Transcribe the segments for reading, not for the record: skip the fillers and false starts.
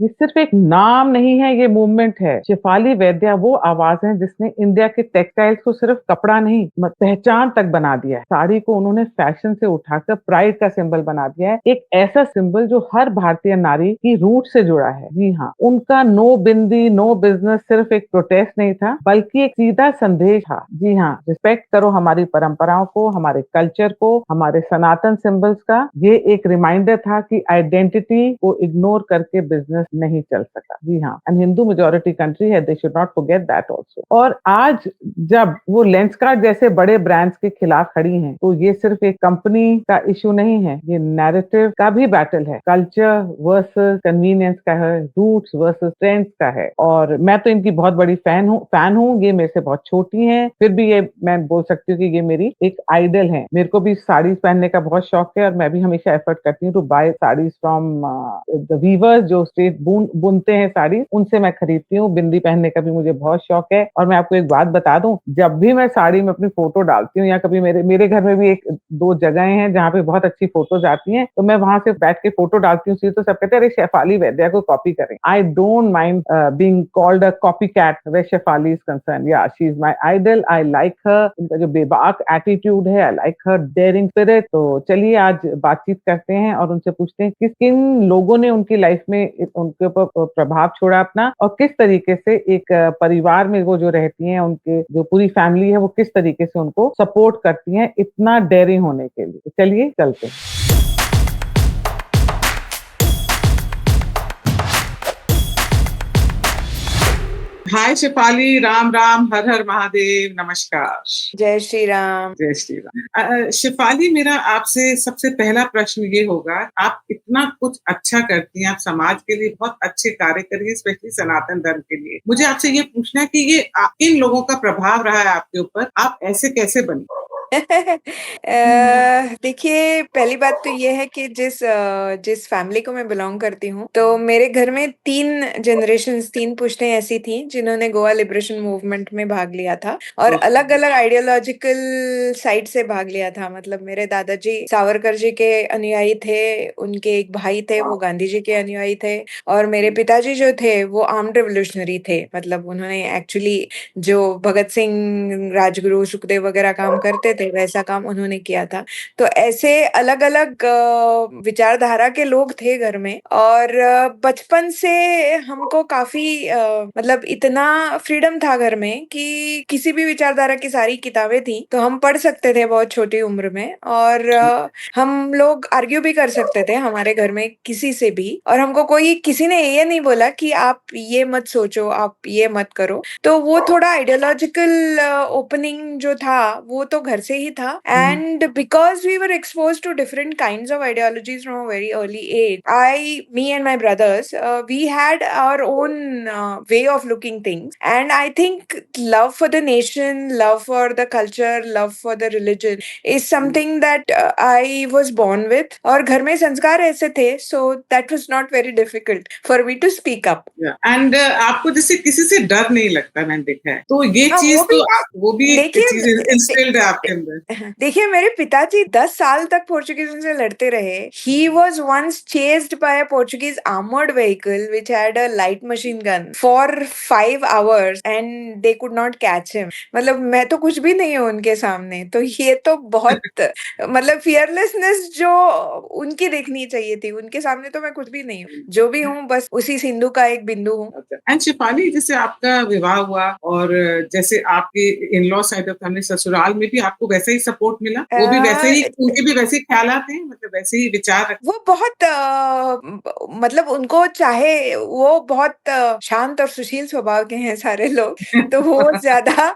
ये सिर्फ एक नाम नहीं है, ये मूवमेंट है। शेफाली वैद्या वो आवाज है जिसने इंडिया के टेक्सटाइल्स को सिर्फ कपड़ा नहीं पहचान तक बना दिया है। साड़ी को उन्होंने फैशन से उठाकर प्राइड का सिंबल बना दिया है, एक ऐसा सिंबल जो हर भारतीय नारी की रूट से जुड़ा है। जी हाँ, उनका नो बिंदी नो बिजनेस सिर्फ एक प्रोटेस्ट नहीं था, बल्कि एक सीधा संदेश था। जी हाँ, रिस्पेक्ट करो हमारी परंपराओं को, हमारे कल्चर को, हमारे सनातन सिंबल्स का। ये एक रिमाइंडर था कि आइडेंटिटी को इग्नोर करके बिजनेस नहीं चल सका। जी हाँ, एंड हिंदू मेजोरिटी कंट्री है, they should not forget that also. और आज जब वो लेंसकार्ट जैसे बड़े ब्रांड्स के खिलाफ खड़ी हैं, तो ये सिर्फ एक कंपनी का इशू नहीं है, ये नैरेटिव का भी बैटल है। कल्चर वर्सेस कन्वीनियंस का है, रूट्स वर्सेस ट्रेंड्स का है। और मैं तो इनकी बहुत बड़ी फैन हूँ। ये मेरे से बहुत छोटी हैं, फिर भी ये मैं बोल सकती हूँ कि ये मेरी एक आइडल है। मेरे को भी साड़ी पहनने का बहुत शौक है और मैं भी हमेशा एफर्ट करती हूँ to buy saris from the weavers जो स्ट्रेट बुनते हैं साड़ी, उनसे मैं खरीदती हूँ। बिंदी पहनने का भी मुझे बहुत शौक है। और मैं आपको एक बात बता दूं, जब भी मैं साड़ी में अपनी फोटो डालती हूँ, या कभी मेरे घर में भी एक दो जगह हैं जहाँ पे बहुत अच्छी फोटोज आती हैं, तो मैं वहां से बैठ के फोटो डालती हूँ, तो सब कहते हैं अरे शेफाली वैद्या को कॉपी करें। I don't mind being called a copycat way Shefali is concern. या she is my idol, I like her. उनका जो बेबाक एटीट्यूड है, I like her daring spirit. तो चलिए आज बातचीत करते हैं और उनसे पूछते हैं कि किन लोगों ने उनकी लाइफ में उनके ऊपर प्रभाव छोड़ा अपना, और किस तरीके से एक परिवार में वो जो रहती हैं, उनके जो पूरी फैमिली है वो किस तरीके से उनको सपोर्ट करती हैं इतना डेयरिंग होने के लिए। तो चलिए चलते हैं। हाय शेफाली, राम राम, हर हर महादेव, नमस्कार। जय श्री राम। जय श्री राम। शेफाली, मेरा आपसे सबसे पहला प्रश्न ये होगा, आप इतना कुछ अच्छा करती हैं, आप समाज के लिए बहुत अच्छे कार्य कर रही हैं, स्पेशली सनातन धर्म के लिए। मुझे आपसे ये पूछना है कि ये किन लोगों का प्रभाव रहा है आपके ऊपर, आप ऐसे कैसे बनी? देखिए, पहली बात तो ये है कि जिस फैमिली को मैं बिलोंग करती हूँ, तो मेरे घर में 3 पुश्तें ऐसी थी जिन्होंने गोवा लिबरेशन मूवमेंट में भाग लिया था और अलग अलग आइडियोलॉजिकल साइड से भाग लिया था। मतलब मेरे दादाजी सावरकर जी के अनुयायी थे, उनके एक भाई थे वो गांधी जी के अनुयायी थे, और मेरे पिताजी जो थे वो आर्म्ड रेवोल्यूशनरी थे। मतलब उन्होंने एक्चुअली जो भगत सिंह, राजगुरु, सुखदेव वगैरह काम करते थे वैसा काम उन्होंने किया था। तो ऐसे अलग अलग विचारधारा के लोग थे घर में, और बचपन से हमको काफी मतलब इतना फ्रीडम था घर में कि किसी भी विचारधारा की सारी किताबें थी तो हम पढ़ सकते थे बहुत छोटी उम्र में, और हम लोग आर्ग्यू भी कर सकते थे हमारे घर में किसी से भी, और हमको किसी ने ये नहीं बोला कि आप ये मत सोचो, आप ये मत करो। तो वो थोड़ा आइडियोलॉजिकल ओपनिंग जो था वो तो घर से ही था। And because we were expose to different kinds of ideologies from a very early age, me and my brothers, we had our own way of looking things, and I think love for the nation, love for the culture, love for the religion is something that I was born with, और घर में संस्कार ऐसे थे, so that was not very difficult for me to speak up. And आपको जैसे किसी से डर नहीं लगता, मैंने देखा है, तो ये हाँ, चीज तो वो भी देखिए, चीज इंस्टिल्ड है आपके अंदर। देखिए मेरे पिताजी 10 साल तक पोर्चुगीज से लड़ते रहे। He was once chased by a Portuguese armored vehicle which had a light machine gun for 5 hours and they could not catch him. मतलब मैं तो कुछ भी नहीं हूँ उनके सामने। तो ये तो बहुत मतलब फियरलेसनेस जो उनकी देखनी चाहिए थी, उनके सामने तो मैं कुछ भी नहीं हूँ। जो भी हूँ बस उसी सिंधु का एक बिंदु हूँ। एंड शिफाली, जैसे आपका विवाह हुआ और जैसे आपके in law side of family, ससुराल में भी आपको वैसे ही सपोर्ट मिला? वो भी वैसे ही, उनके भी वैसे ही ख्यालात हैं, मतलब वैसे ही विचार? वो बहुत मतलब उनको चाहे वो बहुत शांत और सुशील स्वभाव के हैं सारे लोग, तो वो ज्यादा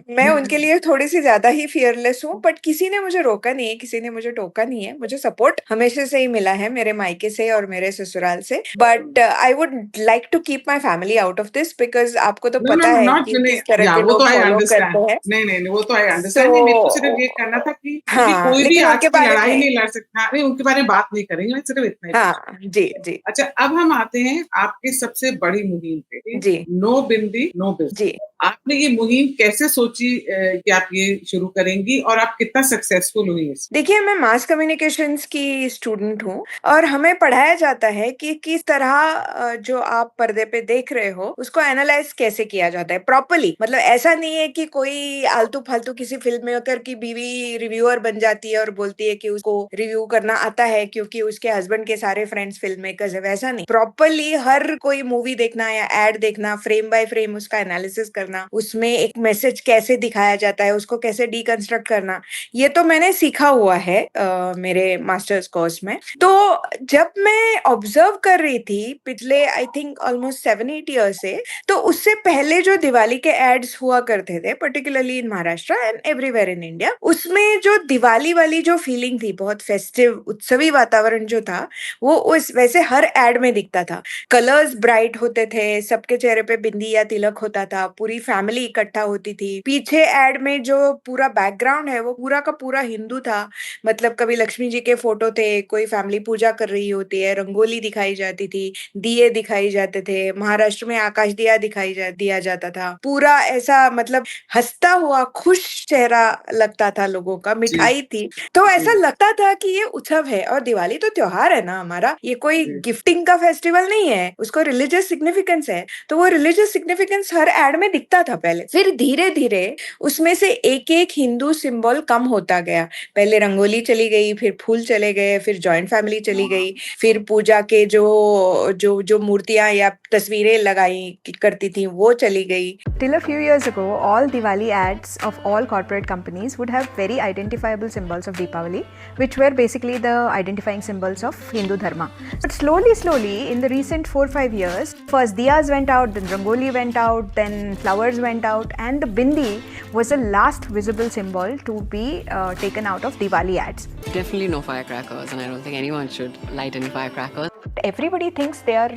मैं उनके लिए थोड़ी सी ज्यादा ही फियरलेस हूँ। बट किसी ने मुझे रोका नहीं है, किसी ने मुझे टोका नहीं है। मुझे सपोर्ट हमेशा से ही मिला है, मेरे मायके से और मेरे ससुराल से। But I would like to keep my family out of this, because आपको तो पता है कि किस तरह के वो तो लोग आई फॉलो अंडरस्टैंड। करते हैं। नहीं, वो तो आई अंडरस्टैंड। नहीं, मेरे को सिर्फ ये कहना था कि क्योंकि हाँ, कोई भी लेकिन आज उनके की बारे लड़ाई में, नहीं लड़ सकता, नहीं उनके बारे में बात नहीं करेंगे, मैं सिर्फ इतना ही पूछा। हाँ, जी, जी, अच्छा, अब हम आते हैं आपकी सबसे बड़ी मुहिम पे, जी, नो बिंदी नो बिल। जी। आपने ये मुहिम कैसे सोची कि आप ये शुरू करेंगी और आप कितना सक्सेसफुल हुई इसमें? देखिए, मैं मास कम्युनिकेशंस की स्टूडेंट हूँ और हमें पढ़ाया जाता है कि किस तरह जो आप पर्दे पे देख रहे हो, उसको एनालाइज़ कैसे किया जाता है प्रॉपर्ली। मतलब ऐसा नहीं है कि कोई आलतू-फालतू किसी फ़िल्म मेकर की बीवी रिव्यूअर बन जाती है और बोलती है कि उसको रिव्यू करना आता है क्योंकि उसके हस्बैंड के सारे फ्रेंड्स फ़िल्म मेकर्स हैं, वैसा नहीं। प्रॉपर्ली हर कोई मूवी देखना या एड देखना, फ्रेम बाय फ्रेम उसका एनालिसिस करना, उसमें एक मैसेज कैसे दिखाया जाता है, उसको कैसे डिकंस्ट्रक्ट करना, ये तो मैंने सीखा हुआ है मेरे मास्टर्स कोर्स में। तो जब मैं ऑब्जर्व कर रही थी पिछले आई थिंक ऑलमोस्ट 7-8 ईयर्स से, तो उससे पहले जो दिवाली के एड्स हुआ करते थे, particularly in Maharashtra and everywhere in India, उसमें जो दिवाली वाली जो फीलिंग थी, बहुत फेस्टिव उत्सवी वातावरण जो था, वो उस वैसे हर एड में दिखता था। कलर्स ब्राइट होते थे, सबके चेहरे पे बिंदी या तिलक होता था, पूरी फैमिली इकट्ठा होती थी। पीछे एड में जो पूरा बैकग्राउंड है, वो पूरा का पूरा हिंदू था। मतलब कभी लक्ष्मी जी के फोटो थे, कोई फैमिली पूजा कर रही होती है, रंगोली दिखाई जाती थी, दिए दिखाई जाते थे, महाराष्ट्र में आकाश दिया जाता था। पूरा ऐसा मतलब हँसता हुआ खुश चेहरा लगता था लोगों का, जी, मिठाई थी। तो ऐसा जी, लगता था कि ये उत्सव है और दिवाली तो त्योहार है ना हमारा, ये कोई जी। गिफ्टिंग का फेस्टिवल नहीं है, उसको रिलीजियस सिग्निफिकेंस है। तो वो रिलीजियस सिग्निफिकेंस हर एड में दिखता था पहले। फिर धीरे-धीरे उसमें से एक-एक हिंदू सिंबल कम होता गया। पहले रंगोली चली गई, फिर फूल चले गए, फिर जॉइंट फैमिली चली गई, फिर पूजा के जो जो जो मूर्तियाँ या तस्वीरें लगाई करती थी, वो चली गई। Till a few years ago, all Diwali ads of all corporate companies would have very identifiable symbols of Deepavali, which were basically the identifying symbols of Hindu Dharma. But slowly, in the recent 4-5 years, first diyas went out, then rangoli went out, then flowers went out, and the bindi was the last visible symbol to be taken out of Diwali ads. Definitely no firecrackers, and I don't think anyone should light any firecrackers. Everybody thinks they are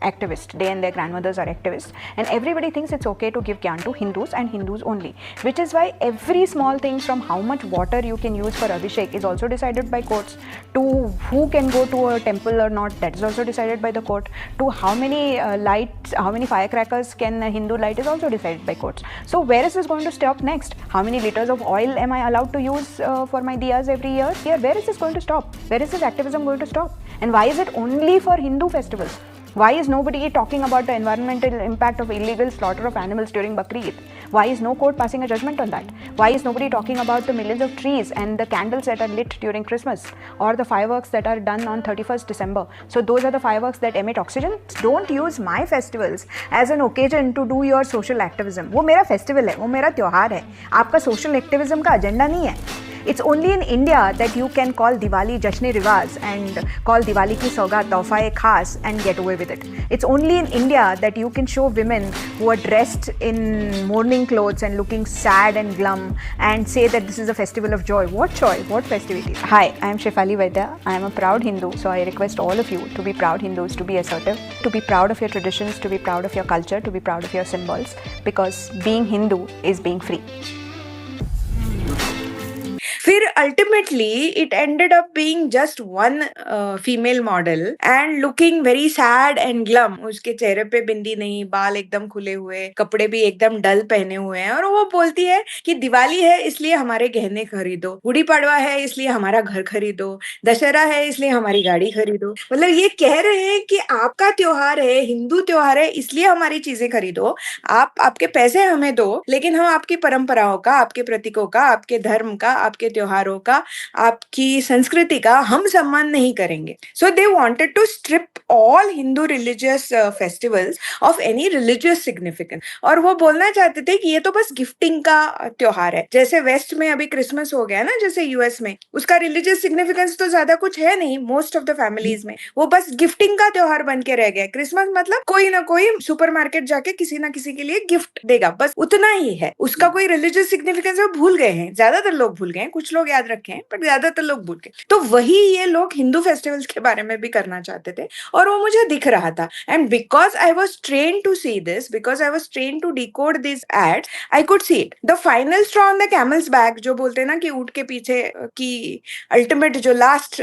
activists, they and their grandmothers are activists, and everybody thinks it's okay to give gyan to Hindus and Hindus only, which is why every small thing from how much water you can use for Abhishek is also decided by courts, to who can go to a temple or not, that is also decided by the court, to how many lights, how many firecrackers can a Hindu light is also decided by courts. So where is this going to stop next? How many liters of oil am I allowed to use for my diyas every year? Where is this going to stop? Where is this activism going to stop? And why is it only for Hindu festivals? Why is nobody talking about the environmental impact of illegal slaughter of animals during Bakri Eid? Why is no court passing a judgment on that? Why is nobody talking about the millions of trees and the candles that are lit during Christmas, or the fireworks that are done on 31st December? So those are the fireworks that emit oxygen. Don't use my festivals as an occasion to do your social activism. वो मेरा festival है, वो मेरा त्योहार है. आपका social activism का agenda नहीं है. It's only in India that you can call Diwali Jashn-e-Riwaz and call Diwali ki Saugat Tohfa-e-Khas and get away with it. It's only in India that you can show women who are dressed in mourning clothes and looking sad and glum and say that this is a festival of joy. What joy? What festivity? Hi, I am Shefali Vaidya. I am a proud Hindu, so I request all of you to be proud Hindus, to be assertive, to be proud of your traditions, to be proud of your culture, to be proud of your symbols, because being Hindu is being free. फिर ultimately it ended up being just one female model and looking very sad and glum. उसके चेहरे पे बिंदी नहीं, बाल एकदम खुले हुए, कपड़े भी एकदम डल पहने हुए हैं, और वो बोलती है कि दिवाली है इसलिए हमारे गहने खरीदो, गुड़ी पड़वा है इसलिए हमारा घर खरीदो, दशहरा है इसलिए हमारी गाड़ी खरीदो. मतलब ये कह रहे हैं कि आपका त्योहार है, हिंदू त्योहार है, इसलिए हमारी चीजें खरीदो, आप आपके पैसे हमें दो, लेकिन हम आपकी परंपराओं का, आपके प्रतीकों का, आपके धर्म का, आपके त्योहारों का, आपकी संस्कृति का हम सम्मान नहीं करेंगे. So they wanted to strip all Hindu religious festivals of any religious significance. और वो बोलना चाहते थे कि ये तो बस गिफ्टिंग का त्योहार है. जैसे वेस्ट में अभी क्रिसमस हो गया ना, जैसे यूएस में, उसका रिलीजियस सिग्निफिकेंस तो ज्यादा कुछ है नहीं मोस्ट ऑफ द फैमिलीज में, वो बस गिफ्टिंग का त्योहार बन के रह गया. क्रिसमस मतलब कोई ना कोई सुपरमार्केट जाके किसी ना किसी के लिए गिफ्ट देगा, बस उतना ही है. उसका कोई रिलीजियस सिग्निफिकेंस वो भूल गए हैं, ज्यादातर लोग भूल गए हैं, कुछ कुछ लोग याद रखे हैं, बट ज्यादातर लोग भूल गए। तो वही ये लोग हिंदू फेस्टिवल्स के बारे में भी करना चाहते थे, और वो मुझे दिख रहा था। And because I was train to see this, because I was train to decode this ads, I could see it. The final straw on the camel's back, जो बोलते हैं ना कि ऊंट के पीछे की अल्टीमेट जो लास्ट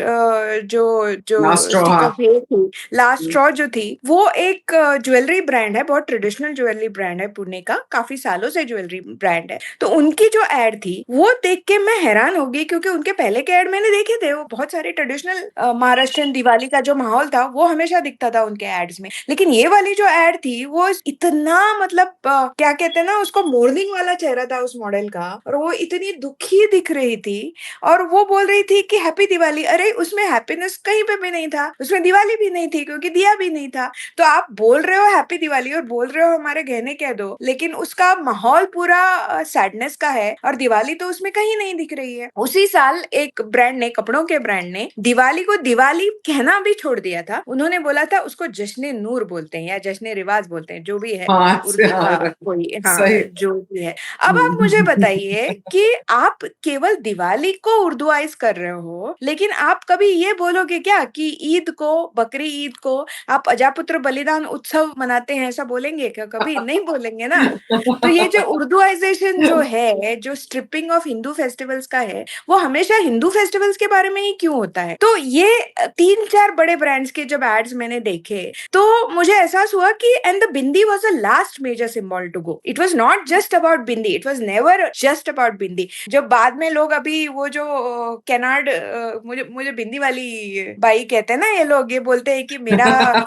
जो जो Last straw, स्टिक हाँ। ऑफ हे थी, लास्ट स्ट्रॉ जो थी, वो एक ज्वेलरी ब्रांड है, बहुत ट्रेडिशनल ज्वेलरी ब्रांड है पुणे का, काफी सालों से ज्वेलरी ब्रांड है। तो उनकी जो एड थी वो देख के मैं हैरान हो गई, क्योंकि उनके पहले के एड मैंने देखे थे, वो बहुत सारे ट्रेडिशनल महाराष्ट्रियन दिवाली का जो माहौल था वो हमेशा दिखता था उनके एड्स में। लेकिन ये वाली जो एड थी वो इतना मतलब क्या कहते हैं ना, उसको मोर्निंग वाला चेहरा था उस मॉडल का, और वो इतनी दुखी दिख रही थी, और वो बोल रही थी कि हैप्पी दिवाली। अरे उसमें हैप्पीनेस कहीं पे भी नहीं था, उसमें दिवाली भी नहीं थी क्योंकि दिया भी नहीं था। तो आप बोल रहे हो हैप्पी दिवाली और बोल रहे हो हमारे गहने कह दो, लेकिन उसका माहौल पूरा सैडनेस का है, और दिवाली तो उसमें कहीं नहीं दिख रही है। उसी साल एक ब्रांड ने, कपड़ों के ब्रांड ने, दिवाली को दिवाली कहना भी छोड़ दिया था। उन्होंने बोला था उसको जश्न नूर बोलते हैं या जश्न रिवाज बोलते हैं, जो भी है हाँ, उर्दू का हाँ, कोई, सही। हाँ जो भी है। अब आप मुझे बताइए कि आप केवल दिवाली को उर्दूआइज कर रहे हो, लेकिन आप कभी ये बोलोगे क्या कि ईद को, बकरी ईद को आप अजापुत्र बलिदान उत्सव मनाते हैं, ऐसा बोलेंगे क्या? कभी नहीं बोलेंगे ना। तो ये जो उर्दूआइजेशन जो है, जो स्ट्रिपिंग ऑफ हिंदू फेस्टिवल्स का है, वो हमेशा हिंदू फेस्टिवल्स के बारे में ही क्यों होता है? तो ये 3-4 बड़े ब्रांड्स के जब एड्स मैंने देखे तो मुझे एहसास हुआ कि and the bindi was the last major symbol to go. It was not just about bindi, it was never just about bindi. जब बाद में लोग अभी वो जो कैनार्ड, मुझे बिंदी वाली बाई कहते हैं ना, ये लोग ये बोलते हैं कि मेरा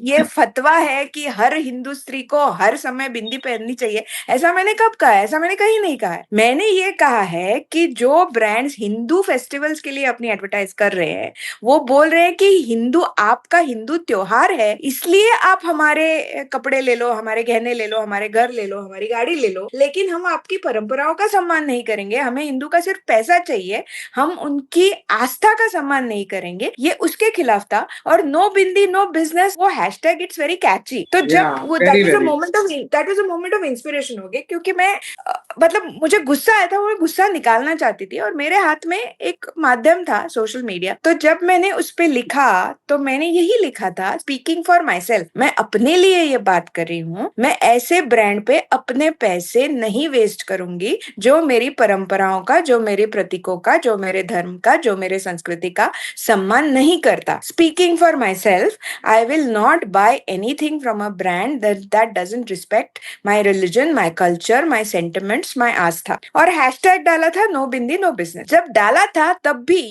ये फतवा है कि हर हिंदू स्त्री को हर समय बिंदी पहननी चाहिए। ऐसा मैंने कब कहा है? ऐसा मैंने कहीं नहीं कहा है। मैंने ये कहा है कि जो ब्रांड्स हिंदू फेस्टिवल्स के लिए अपनी एडवर्टाइज कर रहे हैं, वो बोल रहे हैं कि हिंदू आपका हिंदू त्योहार है, इसलिए आप हमारे कपड़े ले लो, हमारे गहने ले लो, हमारे घर ले लो, हमारी गाड़ी ले लो, लेकिन हम आपकी परंपराओं का सम्मान नहीं करेंगे। हमें हिंदू का सिर्फ पैसा चाहिए, हम उनकी आस्था का सम्मान नहीं करेंगे। ये उसके खिलाफ था। और नो बिंदी नो बिजनेस, वो हैशटैग इट्स वेरी कैची। तो जब वो that was a moment of inspiration हो गया, क्योंकि मैं मतलब मुझे गुस्सा आया था, वो गुस्सा निकालना चाहती थी, और मेरे हाथ में एक माध्यम था सोशल मीडिया। तो जब मैंने उस पे लिखा तो मैंने यही लिखा था, स्पीकिंग फॉर माई सेल्फ, मैं अपने लिए ये बात कर रही हूँ, मैं ऐसे ब्रांड पे अपने पैसे नहीं वेस्ट करूंगी जो मेरी परंपराओं का, जो मेरे प्रतीकों का, जो मेरे धर्म का, जो मेरे संस्कृति का सम्मान नहीं करता। Speaking for my self, I will not buy anything from a brand that doesn't respect my religion, my culture, my sentiments, my आस्था। और हैशटैग डाला था नो बिंदी नो बिजनेस। जब डाला था तब भी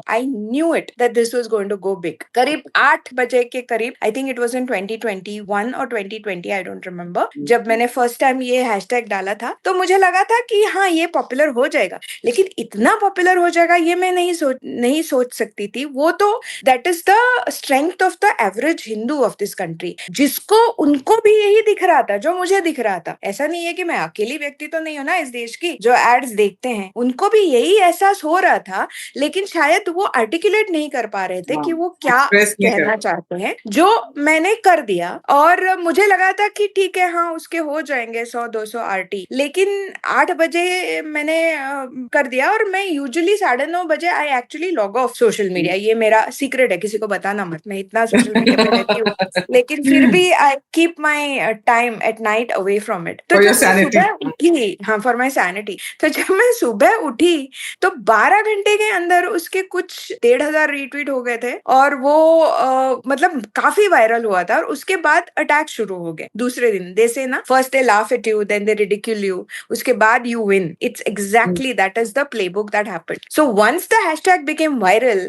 I knew it that this was going to go big। करीब 8 बजे के करीब, I think it was in 2021 और 2020, I don't remember, जब मैंने फर्स्ट टाइम ये हैशटैग डाला था, तो मुझे लगा था कि हाँ ये पॉपुलर हो जाएगा, लेकिन इतना पॉपुलर हो जाएगा ये मैं नहीं सोच सकती थी। वो तो that is the strength of the average Hindu of this country, जिसको उनको भी यही दिख रहा था जो मुझे दिख रहा था। ऐसा नहीं है कि मैं अकेली व्यक्ति तो नहीं हूं ना इस देश की जो एड्स देखते हैं, उनको भी यही एहसास हो रहा था, लेकिन शायद वो आर्टिकुलेट नहीं कर पा रहे थे कि वो क्या कहना चाहते हैं, जो मैंने कर दिया। और मुझे लगा था कि ठीक है, हाँ उसके हो जाएंगे 100-200 आरटी, लेकिन 8 बजे मैंने कर दिया। और मैं यूजुअली 9:30 बजे I actually log of social media. ये मेरा सीक्रेट है, किसी को बताना मत, मैं इतना सोशल मीडिया पे रहती हूँ, लेकिन फिर भी I keep my time at night away from it. तो जब सुबह उठी, हाँ फॉर माई सैनिटी, तो जब मैं सुबह उठी तो 12 घंटे के अंदर उसके कुछ 1,500 रीट्वीट हो गए थे, और वो मतलब काफी वायरल हुआ था। और उसके बाद अटैक शुरू हो गए दूसरे दिन। दे से ना, first they laugh at you, then they ridicule you, उसके बाद you win. It's exactly that is the playbook that happened. So once the hashtag became viral,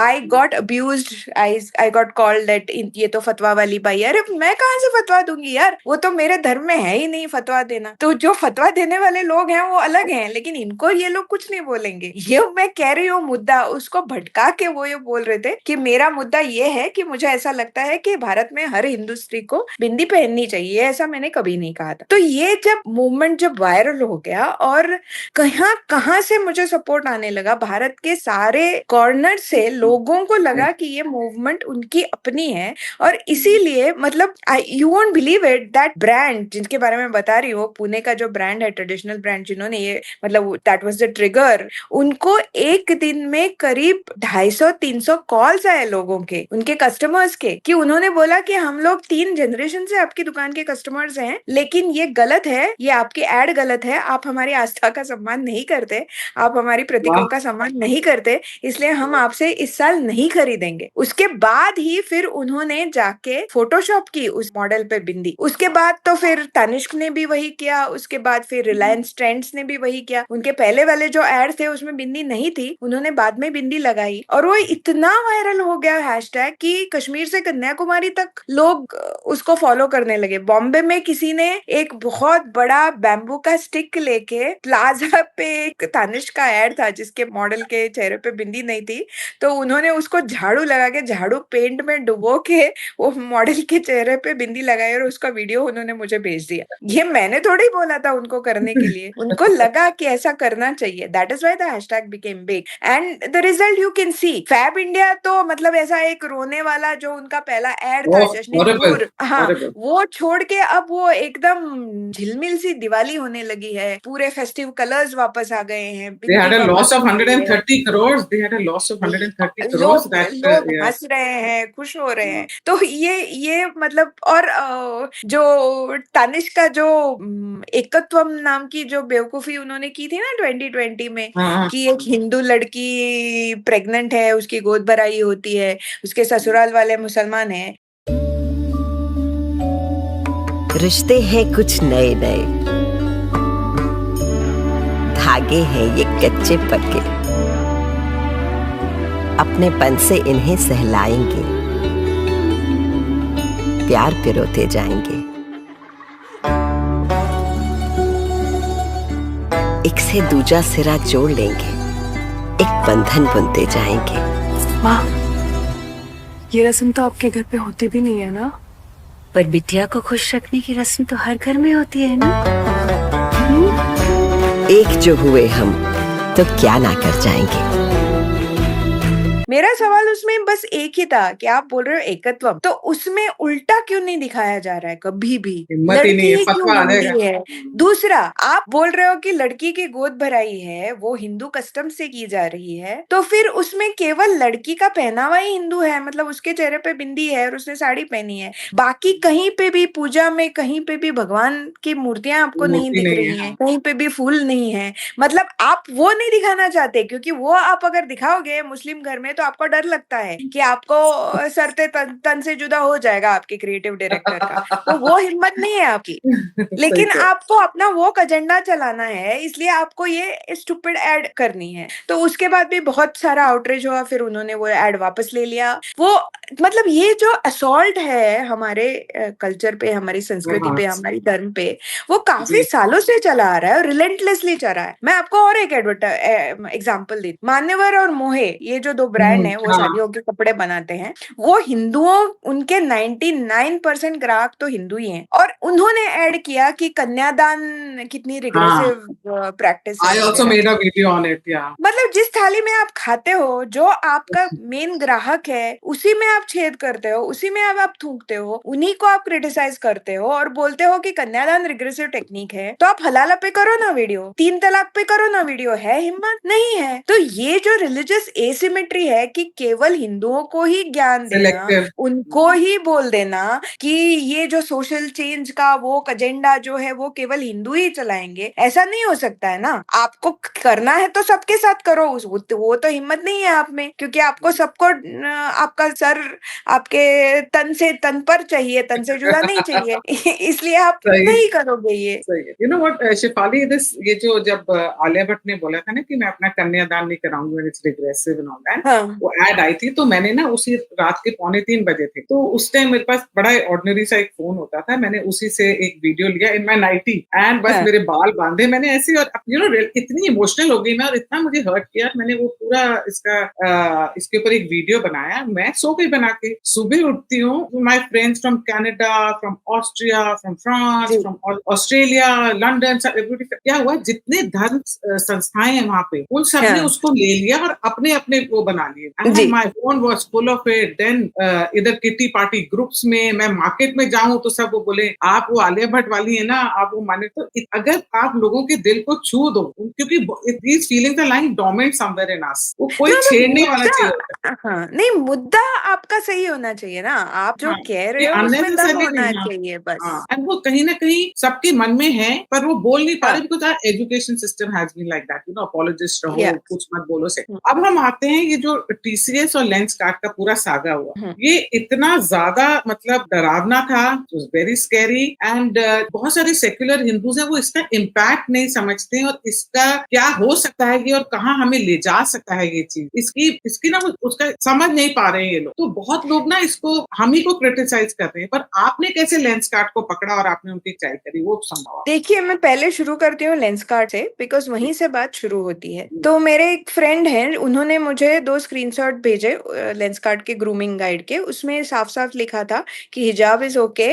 I got abused, I got called that ये तो फतवा वाली by. अरे मैं कहाँ से फतवा दूंगी यार, वो तो मेरे धर्म में है ही नहीं फतवा देना। तो जो फतवा देने वाले लोग हैं वो अलग हैं, लेकिन इनको ये लोग कुछ नहीं बोलेंगे। ये मैं कह रही हूँ मुद्दा, उसको भटका के वो ये बोल रहे थे कि मेरा मुद्दा ये है कि मुझे ऐसा लगता है कि भारत में हर हिंदू स्त्री को बिंदी पहननी चाहिए। ऐसा मैंने कभी नहीं कहा था। तो ये जब मूवमेंट जब वायरल हो गया और कहाँ से मुझे सपोर्ट आने लगा, भारत के सारे कॉर्नर से लोगों को लगा कि ये मूवमेंट उनकी अपनी है। और इसीलिए मतलब you won't believe it, that brand जिनके बारे में बता रही हूँ, पुणे का जो ब्रांड है, ट्रेडिशनल ब्रांड, जिन्होंने ये मतलब दैट वाज द ट्रिगर। उनको एक दिन में करीब 250-300 कॉल्स आए लोगों के, उनके कस्टमर्स के, कि उन्होंने बोला कि हम लोग 3 जनरेशन से आपकी दुकान के कस्टमर्स हैं, लेकिन ये गलत है, ये आपकी एड गलत है, आप हमारी आस्था का सम्मान नहीं करते, आप हमारी प्रतीकों का सम्मान नहीं करते, इसलिए हम आपसे इस साल नहीं खरीदेंगे। उसके बाद ही फिर उन्होंने जाके फोटोशॉप की उस मॉडल पे बिंदी। उसके बाद तो फिर तनिष्क ने भी वही किया, उसके बाद फिर रिलायंस ट्रेंड्स ने भी वही किया। उनके पहले वाले जो एड थे उसमें बिंदी नहीं थी, उन्होंने बाद में बिंदी लगाई और वो इतना वायरल हो गया हैशटैग कि कश्मीर से कन्याकुमारी तक लोग उसको फॉलो करने लगे। बॉम्बे में किसी ने एक बहुत बड़ा बैम्बू का स्टिक लेके प्लाजा पे, एक तनिष्क का एड था जिसके मॉडल के चेहरे पे बिंदी नहीं थी, तो उन्होंने उसको झाड़ू लगा के, झाड़ू पेंट में डुबो के वो मॉडल के चेहरे पे बिंदी लगाई और उसका वीडियो उन्होंने मुझे भेज दिया। ये मैंने थोड़ी बोला था उनको करने के लिए, उनको लगा कि ऐसा करना चाहिए। That is why the hashtag became big and the result you can see. Fab India तो मतलब ऐसा एक रोने वाला जो उनका पहला एड था, जश्न दूर, हाँ, वो छोड़ के अब वो एकदम झिलमिल सी दिवाली होने लगी है, पूरे फेस्टिव कलर्स वापस आ गए हैं। They had a loss of 130 crores. They had a loss of 130 crores. लोग हंस रहे हैं, खुश हो रहे हैं। तो ये मतलब, और जो तनिष्क का जो एकत्वम नाम की जो बेवकूफी उन्होंने की थी ना 2020 में, कि एक हिंदू लड़की प्रेग्नेंट है, उसकी गोद भराई होती है, उसके ससुराल वाले मुसलमान हैं। रिश्ते हैं कुछ नए नए, धागे हैं ये कच्चे पक्के, अपनेपन से इन्हें सहलाएंगे, प्यार पिरोते जाएंगे, एक से दूजा सिरा जोड़ लेंगे, एक बंधन बुनते जाएंगे। माँ, ये रस्म तो आपके घर पे होती भी नहीं है ना? पर बिटिया को खुश रखने की रस्म तो हर घर में होती है ना। एक जो हुए हम तो क्या ना कर जाएंगे। मेरा सवाल उसमें बस एक ही था कि आप बोल रहे हो एकत्वम, तो उसमें उल्टा क्यों नहीं दिखाया जा रहा है कभी भी? लड़की ही क्यों हिंदी है? दूसरा, आप बोल रहे हो कि लड़की की गोद भराई है वो हिंदू कस्टम से की जा रही है, तो फिर उसमें केवल लड़की का पहनावा ही हिंदू है, मतलब उसके चेहरे पे बिंदी है और उसने साड़ी पहनी है, बाकी कहीं पे भी पूजा में, कहीं पे भी भगवान की मूर्तियां आपको नहीं दिख रही हैं, कहीं पे भी फूल नहीं है। मतलब आप वो नहीं दिखाना चाहते, क्योंकि वो आप अगर दिखाओगे मुस्लिम घर में तो आपको डर लगता है कि आपको सरते तन से जुदा हो जाएगा आपके क्रिएटिव डायरेक्टर का, तो वो हिम्मत नहीं है आपकी। लेकिन आपको अपना वो एजेंडा चलाना है, इसलिए आपको ये स्टूपिड एड करनी है। तो उसके बाद भी बहुत सारा आउटरीच हुआ, फिर उन्होंने वो एड वापस ले लिया। वो मतलब ये जो असॉल्ट है हमारे कल्चर पे, हमारी संस्कृति पे, हमारी धर्म पे, वो काफी सालों से चला आ रहा है और रिलेंटलेसली चल रहा है। मैं आपको और एक एग्जांपल दी, मान्यवर और मोहे, ये जो दो ब्रांड है, वो शादियों के कपड़े बनाते हैं, वो हिंदुओं, उनके 99% ग्राहक तो हिंदू ही हैं, और उन्होंने ऐड किया कि कन्यादान कितनी रिग्रेसिव प्रैक्टिस है। I also made a video on it, yeah. मतलब जिस थाली में आप खाते हो, जो आपका मेन ग्राहक है, उसी में आप छेद करते हो, उसी में आप थूकते हो, उन्हीं को आप क्रिटिसाइज करते हो और बोलते हो कि कन्यादान रिग्रेसिव टेक्निक है। तो आप हलाला पे करो ना वीडियो, 3 तलाक पे करो ना वीडियो, है हिम्मत? नहीं है। तो ये जो रिलीजियस एसिमेट्री है कि केवल हिंदुओं को ही ज्ञान देना, उनको ही बोल देना कि ये जो सोशल चेंज का वो एजेंडा जो है वो केवल हिंदू ही चलाएंगे, ऐसा नहीं हो सकता है ना। आपको करना है तो सबके साथ करो, वो तो हिम्मत नहीं है आप में, क्योंकि आपको सबको आपका सर आपके तन से तन पर चाहिए, तन से जुड़ा नहीं चाहिए, इसलिए आप नहीं करोगे ये। You know what Shefali, this, ये जो जब आलिया भट्ट ने बोला था ना कि मैं अपना कन्यादान नहीं कराऊंगी, it's regressive and all that, वो एड आई थी, तो मैंने ना उसी रात के 2:45 बजे थे, तो उस टाइम मेरे पास बड़ा ऑर्डिनरी सा एक फोन होता था, मैंने उसी से एक वीडियो लिया इन माय नाइटी एंड बस मेरे बाल बांधे मैंने ऐसे, और यू नो इतनी इमोशनल हो गई मैं, और इतना मुझे हर्ट किया, मैंने वो पूरा इसके ऊपर एक वीडियो बनाया। मैं सो गई बना के, सुबह उठती हूँ, my friends from Canada, from Austria, from France, from Australia, London, क्या हुआ, जितने धर्म संस्थाएं हैं वहां पे, उन सब ने उसको ले लिया और अपने अपने वो बना डालिए, and my phone was full of it. Then इधर किटी पार्टी ग्रुप्स में मैं मार्केट में जाऊं तो सब वो बोले आप वो आलिया भट्ट वाली है ना, आप वो माने। तो अगर आप लोगों के दिल को छू दो, क्योंकि these feelings are lying dormant somewhere in us, वो कोई छेड़ने वाला चाहिए। हाँ, नहीं, मुद्दा आपका सही होना चाहिए ना, आप जो कह रहे हो उसमें दम होना चाहिए बस। एंड वो कहीं ना कहीं सबके मन में है, पर वो बोल नहीं पा रहे, because our education system has been like that, apologist रहो, कुछ मत बोलो से। अब हम आते हैं ये जो टीसीएस और लेंसकार्ट का पूरा सागा हुआ, ये इतना ज्यादा मतलब डरावना था, वेरी स्कैरी, एंड बहुत सारे सेक्युलर हिंदूज हैं वो इसका इम्पैक्ट नहीं समझते और इसका क्या हो सकता है ये और कहाँ हमें ले जा सकता है ये चीज, इसकी ना उसका समझ नहीं पा रहे हैं ये लोग। तो बहुत लोग ना इसको हम ही को क्रिटिसाइज कर रहे हैं, पर आपने कैसे लेंसकार्ट को पकड़ा और आपने उनकी चाय करी, वो संभव? देखिए, मैं पहले शुरू करती हूँ लेंसकार्ट से, बिकॉज वहीं से बात शुरू होती है। तो मेरे एक फ्रेंड हैं, उन्होंने मुझे 2 स्क्रीनशॉट भेजे लेंसकार्ट के ग्रूमिंग गाइड के। उसमें साफ साफ लिखा था कि हिजाब इज ओके,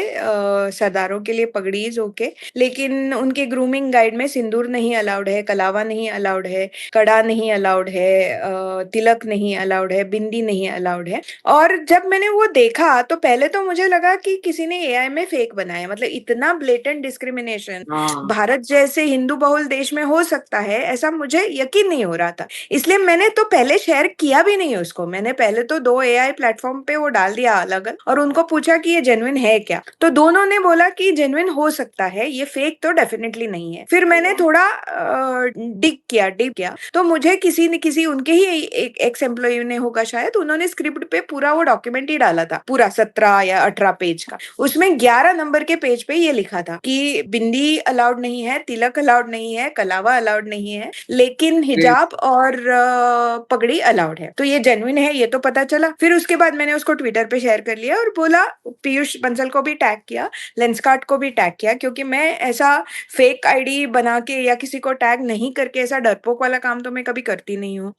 सरदारों के लिए पगड़ी इज ओके, लेकिन उनके ग्रूमिंग गाइड में सिंदूर नहीं अलाउड है, कलावा नहीं अलाउड है, कड़ा नहीं अलाउड है, तिलक नहीं अलाउड है, बिंदी नहीं अलाउड है। और जब मैंने वो देखा तो पहले तो मुझे लगा कि किसी ने एआई में फेक बनाया, मतलब इतना ब्लेटेंट डिस्क्रिमिनेशन भारत जैसे हिंदू बहुल देश में हो सकता है, ऐसा मुझे यकीन नहीं हो रहा था। इसलिए मैंने तो पहले शेयर किया भी नहीं उसको। मैंने पहले तो 2 एआई प्लेटफॉर्म पे वो डाल दिया अलग अलग और उनको पूछा कि ये जेन्युइन है क्या, तो दोनों ने बोला कि जेन्युइन हो सकता है, ये फेक तो डेफिनेटली नहीं है। फिर मैंने थोड़ा डिग किया तो मुझे किसी उनके ही एक एक्स एम्प्लॉय ने होगा शायद, उन्होंने स्क्रिप्ट पे पूरा वो डॉक्यूमेंट ही डाला था, पूरा 17 या 18 पेज का। उसमें 11 नंबर के पेज पे ये लिखा था कि बिंदी अलाउड नहीं है, तिलक अलाउड नहीं है, कलावा अलाउड नहीं है, लेकिन हिजाब और पगड़ी अलाउड है। तो ये जेन्युइन है, ये तो पता चला। फिर उसके बाद मैंने उसको ट्विटर पे शेयर कर लिया और बोला, पीयूष बंसल को भी टैग किया, लेंसकार्ट को भी टैग किया, क्योंकि मैं ऐसा फेक आईडी बना के या किसी को टैग नहीं करके ऐसा डरपोक वाला काम तो मैं कभी करती नहीं हूँ।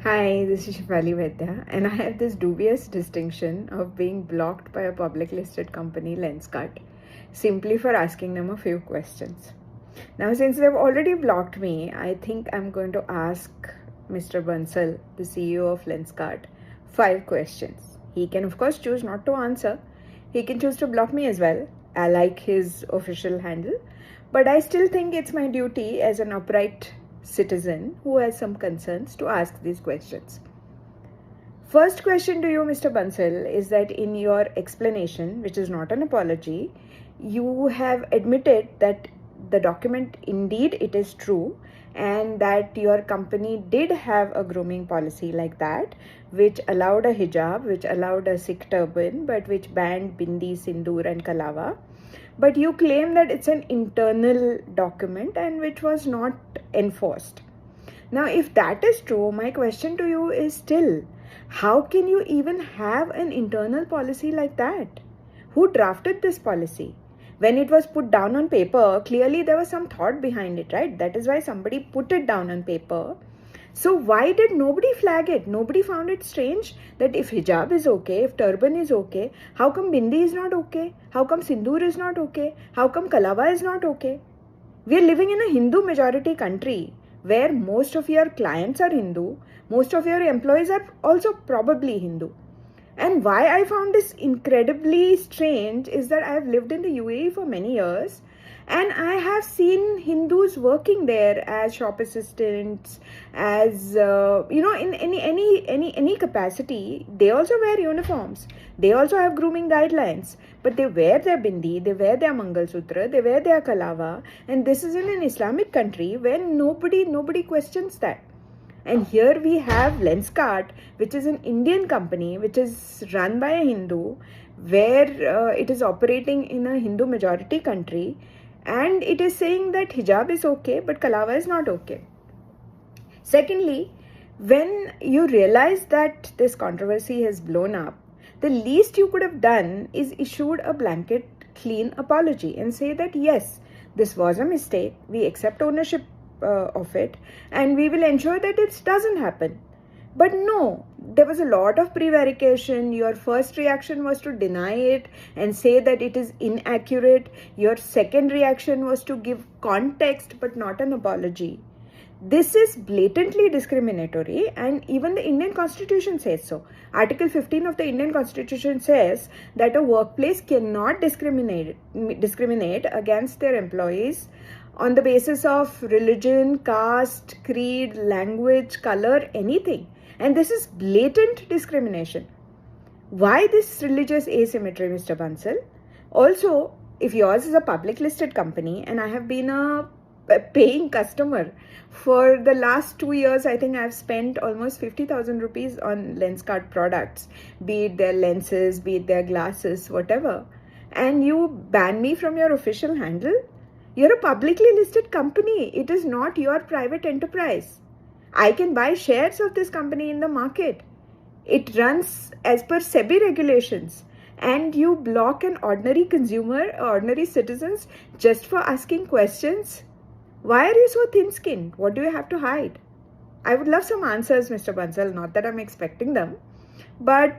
Hi, this is Shefali Vaidya, and I have this dubious distinction of being blocked by a public listed company, Lenskart, simply for asking them a few questions. Now, since they've already blocked me, I think I'm going to ask Mr. Bansal, the CEO of Lenskart, 5 questions. He can, of course, choose not to answer. He can choose to block me as well. I like his official handle, but I still think it's my duty as an upright citizen who has some concerns to ask these questions. First question to you, Mr. Bansal, is that in your explanation, which is not an apology, you have admitted that the document indeed it is true and that your company did have a grooming policy like that, which allowed a hijab, which allowed a Sikh turban, but which banned bindi, sindoor and kalawa. But you claim that it's an internal document and which was not enforced. Now, if that is true, my question to you is still, how can you even have an internal policy like that? Who drafted this policy? When it was put down on paper, clearly there was some thought behind it, right? That is why somebody put it down on paper. So why did nobody flag it? Nobody found it strange that if hijab is okay, if turban is okay, how come bindi is not okay? How come sindoor is not okay? How come kalawa is not okay? We are living in a Hindu majority country where most of your clients are Hindu, most of your employees are also probably Hindu. And why I found this incredibly strange is that I have lived in the UAE for many years, and I have seen Hindus working there as shop assistants, as in any capacity. They also wear uniforms. They also have grooming guidelines, but they wear their bindi, they wear their Mangal Sutra, they wear their kalawa, and this is in an Islamic country where nobody questions that. And here we have Lenskart, which is an Indian company, which is run by a Hindu, where it is operating in a Hindu majority country, and it is saying that hijab is okay, but kalawa is not okay. Secondly, when you realize that this controversy has blown up, the least you could have done is issued a blanket clean apology and say that yes, this was a mistake, we accept ownership of it, and we will ensure that it doesn't happen. But no, there was a lot of prevarication. Your first reaction was to deny it and say that it is inaccurate. Your second reaction was to give context but not an apology. This is blatantly discriminatory, and even the Indian Constitution says so. Article 15 of the Indian Constitution says that a workplace cannot discriminate against their employees on the basis of religion, caste, creed, language, color, anything. And this is blatant discrimination. Why this religious asymmetry, Mr. Bansal? Also, if yours is a public listed company and I have been a paying customer for the last 2 years, I think I've spent almost 50,000 rupees on Lenskart products, be it their lenses, be it their glasses, whatever. And you ban me from your official handle? You're a publicly listed company. It is not your private enterprise. I can buy shares of this company in the market. It runs as per SEBI regulations. And you block an ordinary consumer, ordinary citizens just for asking questions? Why are you so thin-skinned? What do you have to hide? I would love some answers, Mr. Bansal. Not that I'm expecting them. But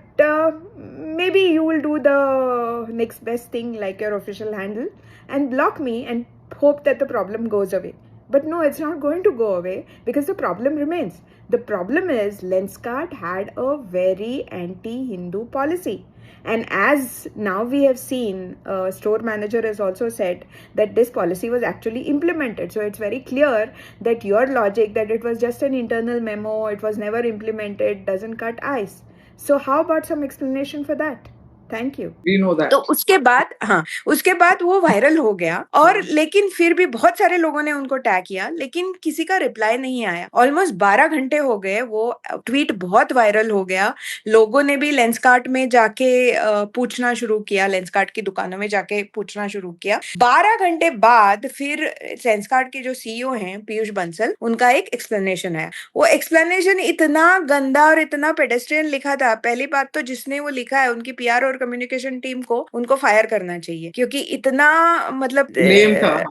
maybe you will do the next best thing like your official handle and block me and hope that the problem goes away. But no, it's not going to go away because the problem remains. The problem is Lenskart had a very anti-Hindu policy. And as now we have seen, store manager has also said that this policy was actually implemented. So it's very clear that your logic that it was just an internal memo, it was never implemented, doesn't cut ice. So how about some explanation for that? Thank you. We know that. तो उसके बाद वो viral हो गया और लेकिन फिर भी बहुत सारे लोगों ने उनको टैग किया, लेकिन किसी का रिप्लाई नहीं आया. ऑलमोस्ट 12 घंटे हो गए, वो ट्वीट बहुत वायरल हो गया. लोगों ने भी लेंसकार्ट में जाके पूछना शुरू किया, लेंसकार्ट की दुकानों में जाके पूछना शुरू किया. 12 घंटे बाद फिर लेंसकार्ट के जो सीईओ हैं पीयूष बंसल, उनका एक एक्सप्लेनेशन आया. वो एक्सप्लेनेशन इतना गंदा और इतना पेडेस्ट्रियन लिखा था. पहली बात तो जिसने वो लिखा है उनकी पीआर और कम्युनिकेशन टीम को उनको फायर करना चाहिए, क्योंकि इतना मतलब लेम था,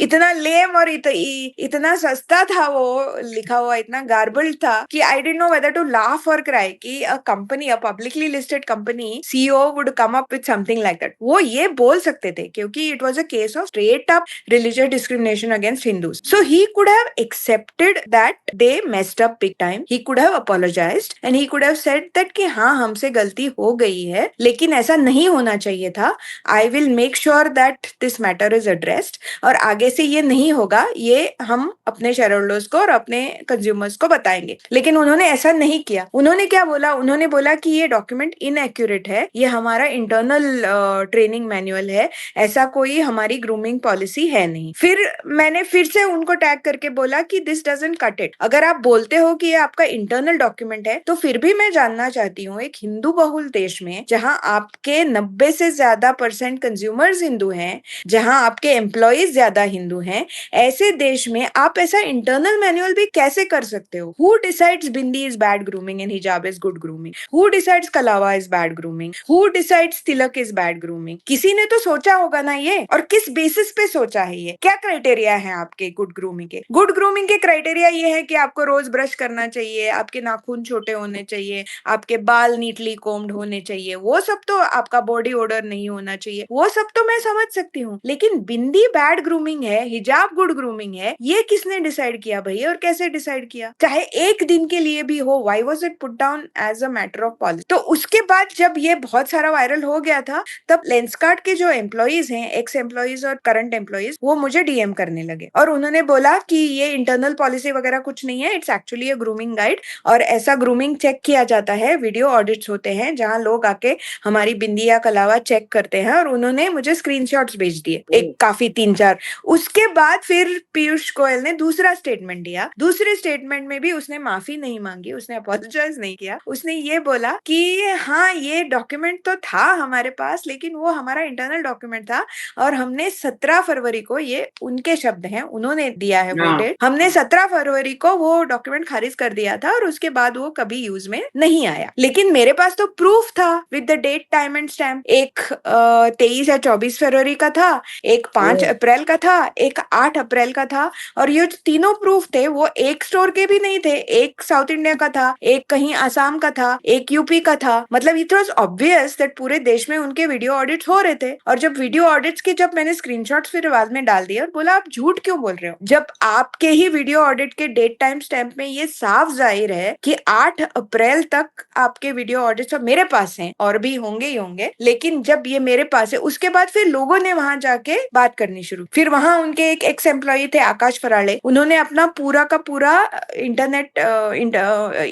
इतना लेम और इतना सस्ता था वो लिखा हुआ, इतना गार्बल्ड था कि I didn't know whether to laugh और क्राई कि a company, a publicly listed company CEO would come up with something like that. वो ये बोल सकते थे क्योंकि it was a case of straight up religious discrimination against Hindus. So he could have accepted that they messed up big time. He could have apologised and he could have said that कि हाँ, हमसे गलती हो गई है, लेकिन ऐसा नहीं होना चाहिए था. I will make sure that this matter is addressed और आगे से ये नहीं होगा, ये हम अपने शेयर होल्डर्स को और अपने कंज्यूमर्स को बताएंगे. लेकिन उन्होंने ऐसा नहीं किया. उन्होंने क्या बोला? उन्होंने बोला कि ये डॉक्यूमेंट इनएक्यूरेट है, ये हमारा इंटरनल ट्रेनिंग मैनुअल है, ऐसा कोई हमारी ग्रूमिंग पॉलिसी है नहीं. फिर मैंने फिर से उनको टैग करके बोला कि दिस डजंट कट इट. अगर आप बोलते हो कि ये आपका इंटरनल डॉक्यूमेंट है, तो फिर भी मैं जानना चाहती हूँ, एक हिंदू बहुल देश में जहां आपके 90 से ज्यादा % कंज्यूमर्स हिंदू हैं, जहां आपके एम्प्लॉइज ज्यादा हिंदू हैं, ऐसे देश में आप ऐसा इंटरनल मैनुअल भी कैसे कर सकते हो? Who decides bindi is bad grooming and hijab is good grooming? Who decides kalava is bad grooming? Who decides tilak is bad grooming? किसी ने तो सोचा होगा ना ये, और किस बेसिस पे सोचा है ये? क्या क्राइटेरिया है आपके गुड ग्रूमिंग के? गुड ग्रूमिंग के क्राइटेरिया ये है कि आपको रोज ब्रश करना चाहिए, आपके नाखून छोटे होने चाहिए, आपके बाल नीटली कोम्ड होने चाहिए, वो सब तो आपका बॉडी ओडर नहीं होना चाहिए, वो सब तो मैं समझ सकती हूँ. लेकिन बिंदी बैड ग्रूमिंग है, हिजाब गुड ग्रूमिंग है, ये किसने डिसाइड किया भाई, और कैसे डिसाइड किया? चाहे एक दिन के लिए भी हो, why was it put down as a matter of policy? तो उसके बाद जब ये बहुत सारा वायरल हो गया था, तब लेंसकार्ट के जो एम्प्लॉइज हैं, एक्स एम्प्लॉइज और करंट एम्प्लॉइज, वो मुझे डीएम करने लगे और उन्होंने बोला कि ये इंटरनल पॉलिसी वगैरह कुछ नहीं है, it's actually a grooming guide, और ऐसा ग्रूमिंग चेक किया जाता है, वीडियो ऑडिट्स होते हैं जहां लोग आके हमारी बिंदी या कलावा चेक करते हैं. और उन्होंने मुझे स्क्रीनशॉट्स भेज दिए, एक काफी 3-4. उसके बाद फिर पीयूष गोयल ने दूसरा स्टेटमेंट दिया. दूसरे स्टेटमेंट में भी उसने माफी नहीं मांगी, उसने अपोलोजाइज नहीं किया. उसने ये बोला कि हाँ, ये डॉक्यूमेंट तो था हमारे पास, लेकिन वो हमारा इंटरनल डॉक्यूमेंट था और हमने 17 फरवरी को, ये उनके शब्द हैं, उन्होंने दिया है वो डेट, हमने 17 फरवरी को वो डॉक्यूमेंट खारिज कर दिया था और उसके बाद वो कभी यूज में नहीं आया. लेकिन मेरे पास तो प्रूफ था with the date time and stamp, एक 23 या 24 फरवरी का था, एक 5 अप्रैल का था, एक 8 अप्रैल का था। और ये जो तीनों प्रूफ थे वो एक स्टोर के भी नहीं थे, एक साउथ इंडिया का था, एक कहीं आसाम का था, एक यूपी का था। मतलब इट वाज ऑब्वियस दैट पूरे देश में उनके वीडियो ऑडिट्स हो रहे थे। और जब वीडियो ऑडिट्स के जब मैंने स्क्रीनशॉट्स फिर बाद में डाल दिए और बोला आप झूठ क्यों बोल रहे हो, जब आपके ही वीडियो ऑडिट के डेट टाइम स्टैम्प में ये साफ जाहिर है कि 8 अप्रैल तक आपके वीडियो ऑडिट्स अब मेरे पास हैं, और भी होंगे ही होंगे, लेकिन जब ये मेरे पास है उसके बाद फिर लोगों ने वहां जाके बात करनी शुरू। फिर वहां उनके एक एक्स एम्प्लॉई थे आकाश फराड़े, उन्होंने अपना पूरा का पूरा इंटरनेट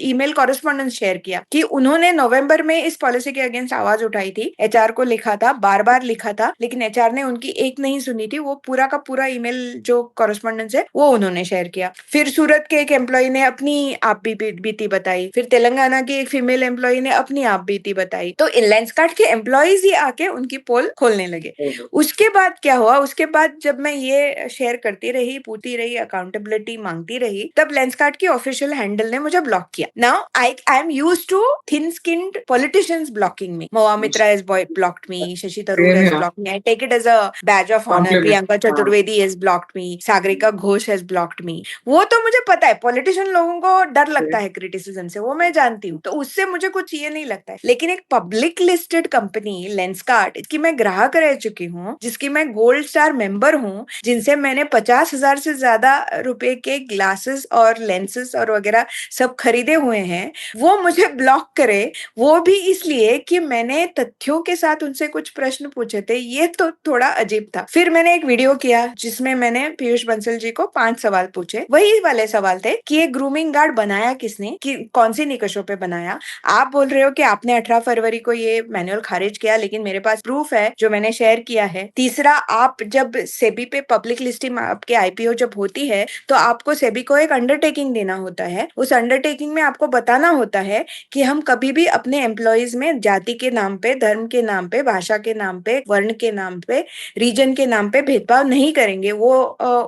ईमेल कॉरेस्पॉन्डेंस शेयर किया कि उन्होंने नवंबर में इस पॉलिसी के अगेंस्ट आवाज उठाई थी, एचआर को लिखा था, बार बार लिखा था, लेकिन एचआर ने उनकी एक नहीं सुनी थी। वो पूरा का पूरा ईमेल जो कॉरेस्पॉन्डेंस है वो उन्होंने शेयर किया। फिर सूरत के एक एम्प्लॉय ने अपनी आप बीती बताई, फिर तेलंगाना की एक फीमेल एम्प्लॉय ने अपनी आप बीती बताई। तो लेंसकार्ट के एम्प्लॉयज ही आके उनकी पोल खोलने लगे। उसके बाद क्या हुआ, उसके बाद जब मैं ये शेयर करती रही, पूछती रही, अकाउंटेबिलिटी मांगती रही, तब लेंसकार्ट की ऑफिशियल हैंडल ने मुझे ब्लॉक किया। Now I am used to thin skinned politicians blocking me. Mahua Moitra has blocked me, Shashi Tharoor has blocked me. I take it as a badge of honor. Priyanka Chaturvedi has blocked me, Sagarika Ghosh has blocked me. वो तो मुझे पता है, politician लोगों को डर लगता है क्रिटिसिज्म से, वो मैं जानती हूँ, तो उससे मुझे कुछ ये नहीं लगता है। लेकिन एक पब्लिक लिस्टेड कंपनी लेंसकार्ट, इसकी मैं ग्राहक रह चुकी हूँ, जिसकी मैं गोल्ड स्टार मेंबर हूँ, जिनसे मैंने 50,000 से ज्यादा रुपए के ग्लासेस और लेंसेस और वगैरह सब खरीदे हुए हैं, वो मुझे ब्लॉक करे, वो भी इसलिए कि मैंने तथ्यों के साथ उनसे कुछ प्रश्न पूछे थे। ये तो थोड़ा अजीब था। फिर मैंने एक वीडियो किया जिसमें मैंने पीयूष बंसल जी को 5 सवाल पूछे। वही वाले सवाल थे कि ये ग्रूमिंग गार्ड बनाया किसने, कि कौन सी निकषों पे बनाया। आप बोल रहे हो कि आपने 18 फरवरी को ये मैनुअल खारिज किया, लेकिन मेरे पास प्रूफ है जो मैंने शेयर किया है। तीसरा, आप जब सेबी पे पब्लिक लिस्टिंग आपके आईपीओ जब होती है तो आपको सेबी को एक अंडरटेकिंग देना होता है। उस अंडरटेकिंग में आपको बताना होता है कि हम कभी भी अपने एम्प्लॉइज में जाति के नाम पे, धर्म के नाम पे, भाषा के नाम पे, वर्ण के नाम पे, रीजन के नाम पे भेदभाव नहीं करेंगे। वो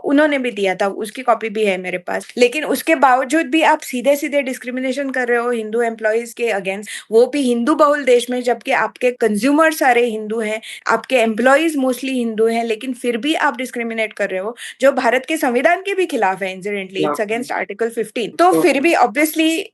उन्होंने भी दिया था, उसकी कॉपी भी है मेरे पास। लेकिन उसके बावजूद भी आप सीधे सीधे डिस्क्रिमिनेशन कर रहे हो हिंदू एम्प्लॉइज के अगेंस्ट, वो भी हिंदू बहुल देश में, जबकि आपके कंज्यूमर सारे हिंदू हैं, आपके एम्प्लॉइज मोस्टली हिंदू हैं, लेकिन फिर भी आप डिस्क्रिमिनेट कर रहे हो, जो भारत के संविधान के भी खिलाफ है। Incidentally it's against article 15। तो फिर भी ऑब्वियसली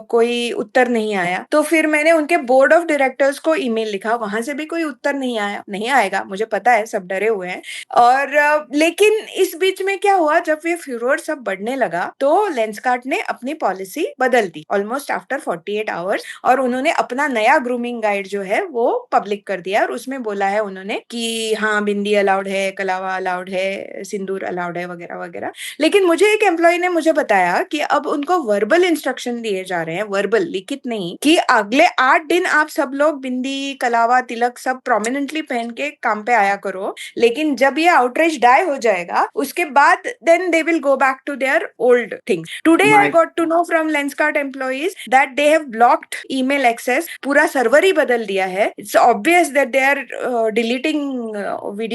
कोई उत्तर नहीं आया। तो फिर मैंने उनके बोर्ड ऑफ डायरेक्टर्स को ईमेल लिखा, वहां से भी कोई उत्तर नहीं आया। नहीं आएगा, मुझे पता है, सब डरे हुए हैं। और लेकिन इस बीच में क्या हुआ, जब ये फ्यूरोर सब बढ़ने लगा तो लेंसकार्ट ने अपनी पॉलिसी बदल दी ऑलमोस्ट आफ्टर 48 आवर्स, और उन्होंने अपना नया ग्रूमिंग गाइड जो है वो पब्लिक कर दिया। और उसमें बोला है उन्होंने कि हाँ, बिंदी अलाउड है, कलावा अलाउड है, सिंदूर अलाउड है, वगैरह वगैरह। लेकिन मुझे एक एम्प्लॉय ने मुझे बताया कि अब उनको वर्बल इंस्ट्रक्शन दिए जा रहे हैं, वर्बल, लिखित नहीं, कि अगले 8 दिन आप सब लोग बिंदी, कलावा, तिलक सब प्रोमिनेंटली पहन के काम पे आया करो, लेकिन जब ये आउटरीच डाई हो जाएगा उसके बाद then they will go back to their old things. Today I got to know from Lenskart employees that they have blocked email access, पूरा सर्वर ही बदल दिया है। It's obvious that they are deleting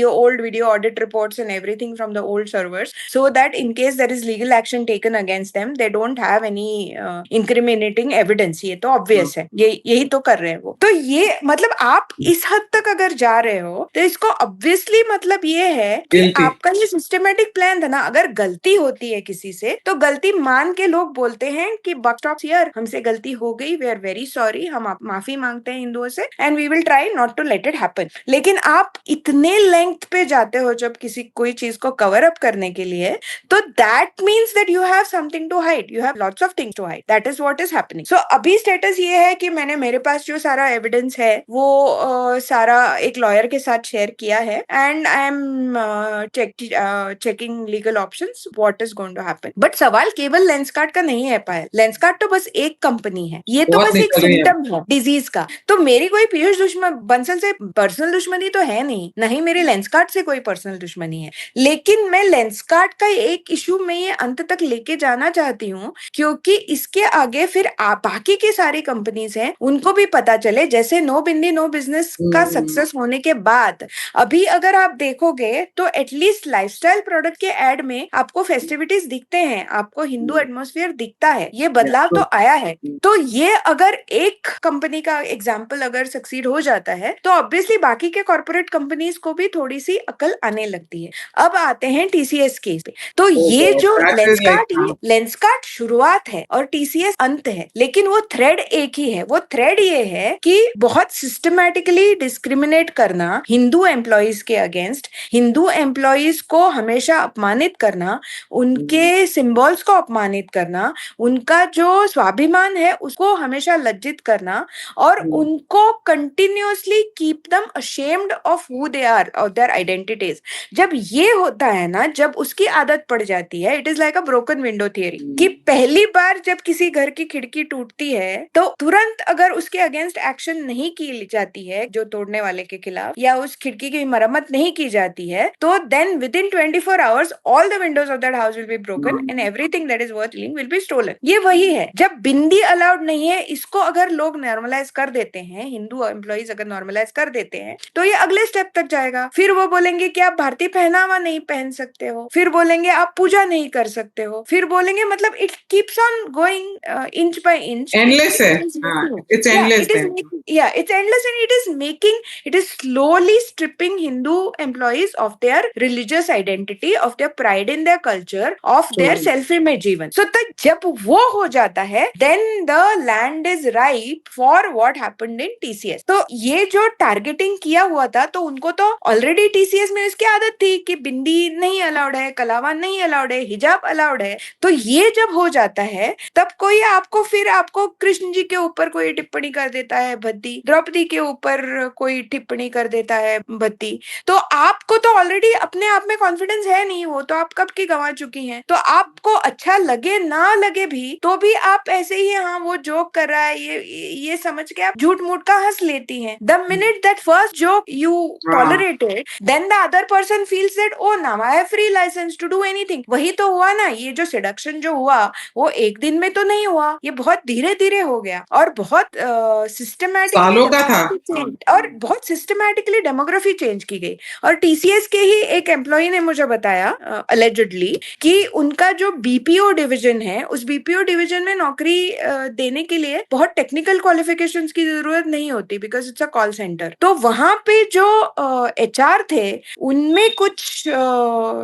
old video audit reports and everything from the old servers, so that in case there is legal action taken against them, they don't have any incriminating evidence. ये तो obvious है, यही तो कर रहे हैं वो। तो ये मतलब आप इस हद तक अगर जा रहे हो तो इसको ऑब्वियसली मतलब ये है कि आपका ये सिस्टमेटिक प्लान था ना। अगर गलती होती है किसी से तो गलती मान के लोग बोलते हैं कि बक स्टॉप हियर, हमसे गलती हो गई, वी आर वेरी सॉरी, हम माफी मांगते हैं हिंदुओं से, and we will try not to let it happen. लेकिन आप इतने लेंथ पे जाते हो जब किसी कोई चीज को कवर अप करने के लिए, तो that means that you have something to hide, you have lots of things to hide. That is what is happening. So अभी स्टेटस ये है कि मैंने, मेरे पास जो सारा एविडेंस है वो सारा एक लॉयर के साथ शेयर किया है, and I am checking legal options, what is going to happen. But सवाल केवल लेंसकार्ट का नहीं है पायल, लेंसकार्ट तो बस एक कंपनी है, ये तो बस एक सिम्टम है डिजीज का। तो मेरी कोई पीयूष बंसल से पर्सनल दुश्मनी तो है नहीं मेरी लेंसकार्ट से कोई पर्सनल दुश्मनी है। लेकिन मैं लेंसकार्ट का एक इशू में ये अंत तक लेके जाना चाहती हूँ, क्योंकि इसके आगे फिर बाकी की सारी कंपनीज हैं उनको भी पता चले। जैसे नो बिंदी नो बिजनेस का सक्सेस होने के बाद अभी अगर आप देखोगे तो एटलीस्ट लाइफस्टाइल प्रोडक्ट के एड में आपको फेस्टिविटीज दिखते हैं, आपको हिंदू एटमॉस्फेयर दिखता है, ये बदलाव तो आया है। तो ये अगर एक कंपनी का एग्जांपल एप्पल अगर सक्सीड हो जाता है तो ऑब्वियसली बाकी के कॉर्पोरेट कंपनीज को भी थोड़ी सी अकल आने लगती है। अब आते हैं टीसीएस केस पे। तो ये जो लेंसकार्ट शुरुआत है और टीसीएस अंत है, लेकिन वो थ्रेड एक ही है। वो थ्रेड ये है कि बहुत सिस्टमैटिकली डिस्क्रिमिनेट करना हिंदू एम्प्लॉइज के अगेंस्ट, हिंदू एम्प्लॉइज को हमेशा अपमानित करना, उनके सिंबल्स को अपमानित करना, उनका जो स्वाभिमान है उसको हमेशा लज्जित करना और उनको continuously keep them ashamed of who they are और देयर आइडेंटिटीज। जब ये होता है ना, जब उसकी आदत पड़ जाती है, it is like a broken window theory, कि पहली बार जब किसी घर की खिड़की टूटती है तो तुरंत अगर उसके अगेंस्ट एक्शन नहीं की जाती है जो तोड़ने वाले के खिलाफ, या उस खिड़की की मरम्मत नहीं की जाती है, तो then with in 24 hours all the windows of that house will be broken and everything that is worth living will be stolen. ये वही है, जब बिंदी अलाउड नहीं है, इसको अगर लोग नॉर्मलाइज कर देते हैं, हिंदू एम्प्लॉइज अगर नॉर्मलाइज कर देते हैं, तो ये अगले स्टेप तक जाएगा। फिर वो बोलेंगे कि आप भारतीय पहनावा नहीं पहन सकते हो, फिर बोलेंगे आप पूजा नहीं कर सकते हो, फिर बोलेंगे, मतलब it keeps on going inch by inch. Endless है, इट्स एंडलेस है। It's endless and it is slowly stripping Hindu employees of their religious identity, of their pride in their culture, of their self-image even. So जब वो हो जाता है, then the land is ripe for what happened in TCS. तो ये जो targeting किया हुआ था, तो उनको तो ऑलरेडी TCS में इसकी आदत थी कि बिंदी नहीं अलाउड है, कलावा नहीं अलाउड है, हिजाब अलाउड है। तो ये जब हो जाता है, तब कोई आपको कृष्ण जी के ऊपर कोई टिप्पणी कर देता है भद्दी, द्रौपदी के ऊपर कोई टिप्पणी कर देता है भद्दी, तो आपको तो ऑलरेडी अपने आप में कॉन्फिडेंस है नहीं, वो तो आप कब की गंवा चुकी हैं। तो आपको अच्छा लगे ना लगे भी, तो भी आप ऐसे ही, हाँ वो जोक कर रहा है, ये समझ के आप झूठ मूठ का हंस लेती हैं। The minute that first joke you tolerated, then the other person feels that oh now I have free licence to do anything. वही तो हुआ ना, ये जो सेडक्शन जो हुआ वो एक दिन में तो नहीं हुआ, ये बहुत धीरे धीरे हो गया और बहुत सिस्टमैटिकली डेमोग्राफी चेंज की गई। और टीसीएस के ही एक एम्प्लॉई ने मुझे बताया अलेजेडली कि उनका जो बीपीओ डिवीजन है, उस बीपीओ डिवीजन में नौकरी देने के लिए बहुत टेक्निकल क्वालिफिकेशंस की जरूरत नहीं होती, because it's a call centre. तो वहां पे जो एचआर थे, उनमें कुछ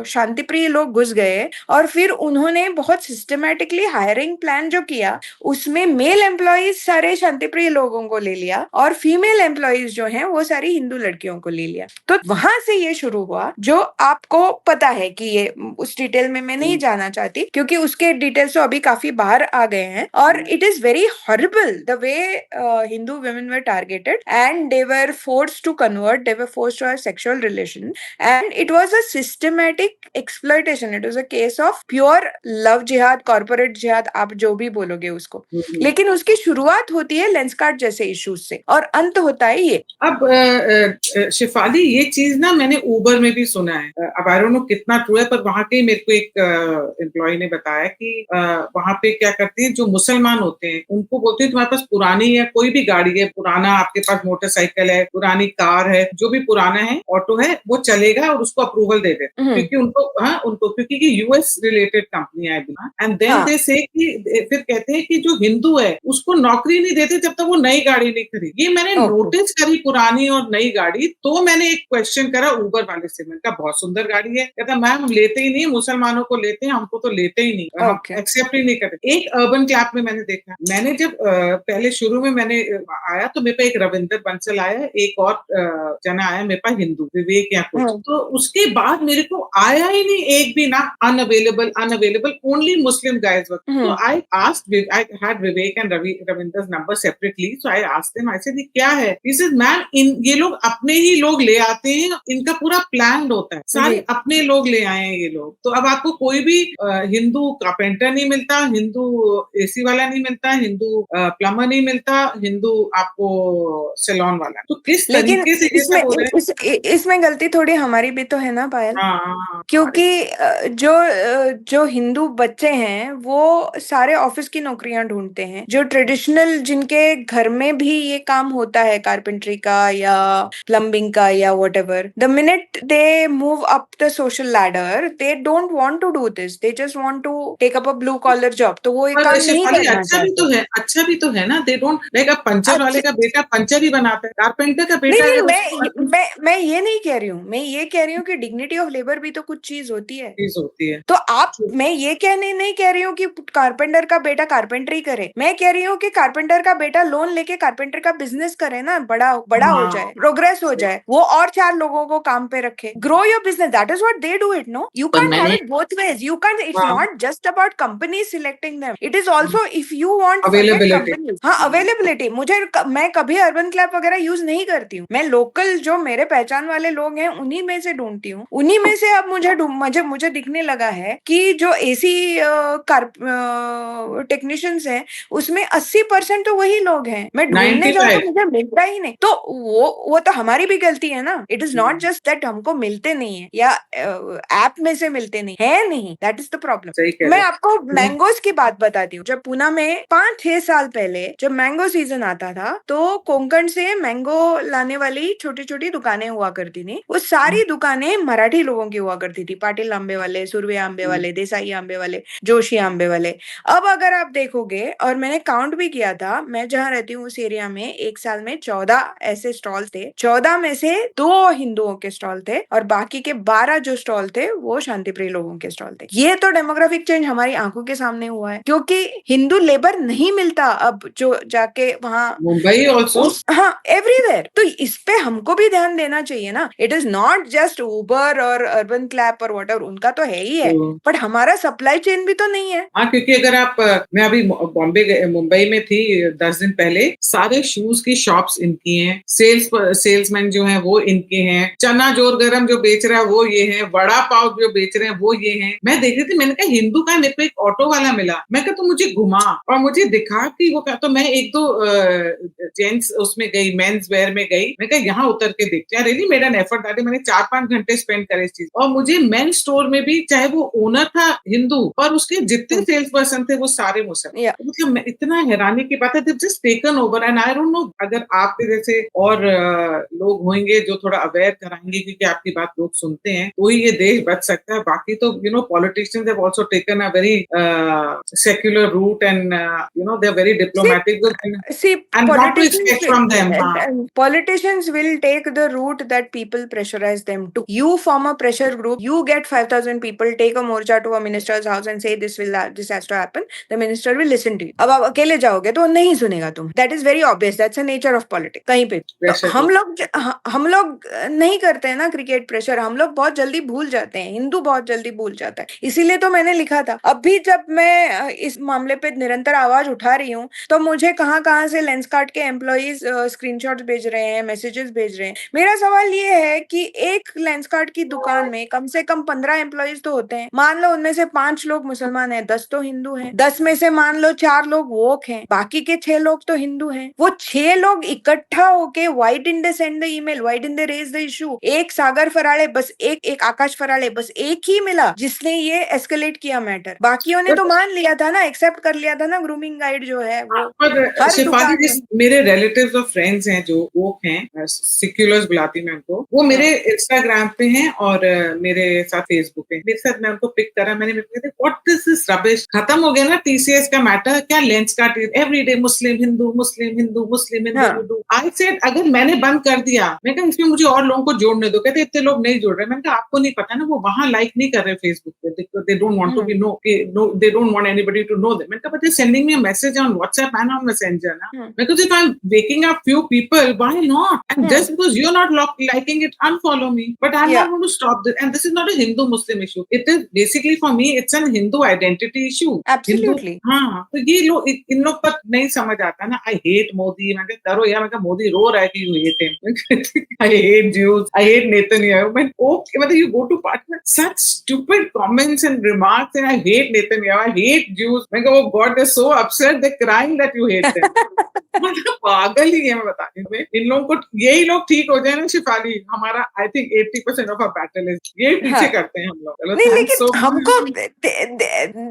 शांतिप्रिय लोग घुस गए और फिर उन्होंने बहुत सिस्टमैटिकली हायरिंग प्लान जो किया, उसमें मेल एम्प्लॉइज सारे शांतिप्रिय लोगों को ले लिया और फीमेल एम्प्लॉइज जो हैं वो सारी हिंदू लड़कियों को ले लिया। तो वहां से ये शुरू हुआ, जो आपको पता है कि ये उस डिटेल में मैं नहीं जाना चाहती, क्योंकि उसके डिटेल्स तो अभी काफी बाहर आ गए हैं। और it is very horrible the way Hindu women were targeted and they were forced to convert, they were forced to have sexual relation, and it was a systematic exploitation. It was a case of pure love jihad, corporate jihad, आप जो भी बोलोगे उसको। लेकिन उसकी शुरुआत होती है लेंसकार्ट जैसे इश्यूज से और अंत होता है ये। अब शिफाली, ये चीज ना मैंने ऊबर में भी सुना है, अब आई डोंट नो कितना ट्रू है, पर वहां के मेरे को एक एम्प्लॉय ने बताया कि वहां पे क्या करते हैं, जो मुसलमान होते हैं उनको बोलते हैं तुम्हारे पास पुरानी या कोई भी गाड़ी है, पुराना आपके पास मोटरसाइकिल है, पुरानी कार है, जो भी पुराना है, ऑटो है, वो चलेगा और उसको अप्रूवल दे दे, क्योंकि उनको क्योंकि यूएस रिलेटेड कंपनी है एंड देन दे से फिर कहते हैं कि जो हिंदू है उसको नौकरी नहीं देते जब तक वो नई गाड़ी नहीं खरीदी। ये मैंने नोटिस करी, पुरानी और नई गाड़ी। तो मैंने एक क्वेश्चन करा ऊबर वाले से, मैंने कहा बहुत सुंदर गाड़ी है, कहता मैम हम लेते ही नहीं, मुसलमानों को लेते हैं, हमको तो लेते ही नहीं, हम एक्सेप्ट ही नहीं करते। एक अर्बन क्लैप में मैंने देखा, मैंने जब पहले शुरू में मैंने आया तो मेरे पास एक रविंदर बंसल आया, एक और जना आया मेरे पास हिंदू, विवेक या कुछ, तो उसके बाद मेरे को आया ही नहीं एक भी ना unavailable, only Muslim guys were. So I asked, I had Vivek and Ravinder's number separately, so I asked them, I said ये क्या है? He said मैम ये लोग अपने ही लोग ले आते हैं, इनका पूरा प्लान होता है, सारे अपने लोग ले आए हैं ये लोग। तो अब आपको कोई भी हिंदू कारपेंटर नहीं मिलता, हिंदू एसी वाला नहीं मिलता, हिंदू प्लम्बर नहीं मिलता, हिंदू आपको सैलून वाला। तो किस तरीके से इसमें गलती थोड़ी हमारी भी तो है ना पायल, क्योंकि जो हिंदू बच्चे हैं वो सारे ऑफिस की नौकरियां ढूंढते हैं, जो ट्रेडिशनल जिनके घर में भी ये काम होता है, कारपेंट्री का या प्लम्बिंग का या whatever, the minute they move up the social ladder they don't want to do this, they just want to take up a blue collar job. तो वो एक काम नहीं करना चाहते। अच्छा भी तो है ना, दे डोंट लाइक अब पंचर वाले का बेटा पंचर ही बनाता है, कारपेंटर का नहीं बेटा नहीं, अगर उसको मैं ये नहीं कह रही हूँ, मैं ये कह रही हूँ कि डिग्निटी ऑफ लेबर भी तो कुछ चीज होती है। चीज होती है। तो आप, मैं ये कहने नहीं कह रही हूँ कि कारपेंटर का बेटा कारपेंटरी करे, मैं कह रही हूँ कि कारपेंटर का बेटा लोन लेके कारपेंटर का बिजनेस करे ना, बड़ा बड़ा हो जाए, प्रोग्रेस हो जाए, वो और 4 लोगों को काम पे रखे, grow your business, that is what they do it, no, you पर कैन हैव मैंने it both ways, you can, it's हाँ, not just about company selecting them, it is also if you want, forget availability. Company, हाँ availability, मैं कभी urban clap वगैरह use नहीं करती हूँ, मैं लोकल जो मेरे पहचान वाले लोग हैं उन्हीं में से ढूंढती हूँ, उन्हीं में से अब मुझे दिखने लगा है कि जो एसी टेक्नीशियंस हैं उसमें 80% तो वही लोग हैं, मैं ढूंढने जाऊँ तो 95 मुझे मिलता ही नहीं, तो वो तो हमारी भी गलती है ना, it is not just that हमको मिलते नहीं है या ऐप में से मिलते नहीं है, नहीं, दैट इज द प्रॉब्लम। सही कह मैं रहे आपको मैंगोज की बात बताती हूँ, जब पूना में 5-6 साल पहले जब मैंगो सीजन आता था तो कोंकण से मैंगो लाने वाली छोटी छोटी दुकानें हुआ करती थी, वो सारी दुकानें मराठी लोगों की हुआ करती थी, पाटिल आंबे वाले, सुरवे आंबे वाले, देसाई आंबे वाले, जोशी आंबे वाले। अब अगर आप देखोगे, और मैंने काउंट भी किया था, मैं जहां रहती हूँ उस एरिया में एक साल में 14 ऐसे स्टॉल थे, 14 में से 2 हिंदुओं के स्टॉल थे और बाकी के 12 जो स्टॉल थे वो शांतिप्रिय लोगों के स्टॉल थे। ये तो डेमोग्राफिक चेंज हमारी आंखों के सामने हुआ है, क्योंकि हिंदू लेबर नहीं मिलता अब जो जाके वहां, मुंबई ऑल्सो, हाँ एवरीवेयर, तो इस पे हमको भी ध्यान देना चाहिए ना, इट इज नॉट जस्ट उबर और अर्बन क्लैप और व्हाटएवर, उनका तो है ही है, बट हमारा सप्लाई चेन भी तो नहीं है। हाँ, क्योंकि अगर आप मैं अभी मुंबई में थी 10 दिन पहले, सारे शूज की शॉप्स इनकी हैं, सेल्समैन जो हैं वो इनके हैं, चना जोर गरम जो बेच रहा है वो ये है, वड़ा पाव जो बेच रहे हैं वो ये हैं। मैं देख रही थी, मैंने कहा हिंदू का, मेरे को एक ऑटो वाला मिला, मैं कहा तो मुझे घुमा और मुझे दिखा कि वो क्या, तो मैं एक दो जेंट्स उसमें गई, मेंस वेयर में गई, मैं कहा यहाँ उतर के देखते हैं, रियली मेड एन एफर्ट, दादी मैंने 4-5 घंटे स्पेंड करे इस चीज, और मुझे मेन स्टोर में भी, चाहे वो ओनर था हिंदू और उसके जितने सेल्स पर्सन थे वो सारे मुसलमान, Yeah. मतलब इतना हैरानी की बात है, just taken over, and I don't no अगर आपके जैसे और लोग होंगे जो थोड़ा अवेयर कराएंगे, क्योंकि आपकी बात लोग सुनते हैं, तो ही ये देश बच सकता है, बाकी तो you know politicians have also taken a very secular route, and they're very diplomatic, See, and what to expect from them. politicians will take the route that people pressurize them to. You form a pressure group, you get 5,000 people, take a morcha to a minister's house and say this has to happen, the minister will listen to you. अब आप अकेले जाओगे तो नहीं सुनेगा तुम, that is very obvious, that's the nature of politics, कहीं पे तो हम लोग नहीं करते हैं ना क्रिकेट प्रेशर, हम लोग बहुत जल्दी भूल जाते हैं, हिंदू बहुत जल्दी भूल जाता है, इसीलिए तो मैंने लिखा था। अभी जब मैं इस मामले पे निरंतर आवाज उठा रही हूँ तो मुझे कहाँ से लेंसकार्ट के एम्प्लॉइज स्क्रीनशॉट्स भेज रहे हैं, मैसेजेस भेज रहे हैं। मेरा सवाल ये है कि एक लेंसकार्ट की दुकान में कम से कम 15 एम्प्लॉइज तो होते हैं, मान लो उनमें से 5 लोग मुसलमान हैं, 10 तो हिंदू हैं, 10 में से मान लो 4 लोग वोक हैं, बाकी के 6 लोग तो हिंदू हैं। वो 6 लोग इकट्ठा होके why didn't they send the email, why didn't they raise the issue? एक सागर फराड़े, बस एक आकाश फराड़े, बस एक ही मिला जिसने ये एस्केलेट किया मैटर, बाकियों ने तो मान लिया था ना, एक्सेप्ट कर लिया था ना, ग्रूमिंग गाइड जो है वो पर शिफाली, मेरे रिलेटिव्स और फ्रेंड्स हैं जो वोक हैं, सिक्युलर्स बुलाती मैं उनको, वो मेरे इंस्टाग्राम पे हैं और मेरे साथ फेसबुक पे, मेरे साथ मैं उनको पिक करा, मैंने व्हाट दिस इज रबिश, खत्म हो गया ना टीसीएस का मैटर, क्या लेंस काट everyday Muslim Hindu Muslim Hindu Muslim Hindu. I said अगर मैंने बंद कर दिया, मैं कहा इसमें मुझे और लोगों को जोड़ने दो, कहते इतने लोग नहीं जोड़ रहे, मैंने कहा आपको नहीं पता ना, वो वहां लाइक नहीं कर रहे फेसबुक पे, they don't want to be known, they don't want anybody to know them, मैंने कहा but they sending me a message on WhatsApp and on Messenger ना, because if I'm waking up few people, why not? And just because you're not liking it, unfollow me, but I'm not going to stop this, and this is not a Hindu Muslim issue, it is basically for me it's an Hindu identity issue. Absolutely. हाँ, तो ये लोग, इन लोग पर नहीं समझ आता ना। I hate मोदी, मैं कहता करो यार, मैं कहता मोदी रो रहा है कि you hate him. I hate Jews, I hate Netanyahu, but okay, मतलब you go to party with such stupid comments and remarks, and I hate Netanyahu, I hate Jews, मैं कहता oh God, they're so upset, they're crying that you hate them. मतलब पागल ही है, मैं बता रही हूँ। इन लोगों को, यही लोग ठीक हो जाए ना शिफाली, हमारा I think 80% of our battle is ये पीछे करते हैं हम लोग। नहीं, लेकिन हमको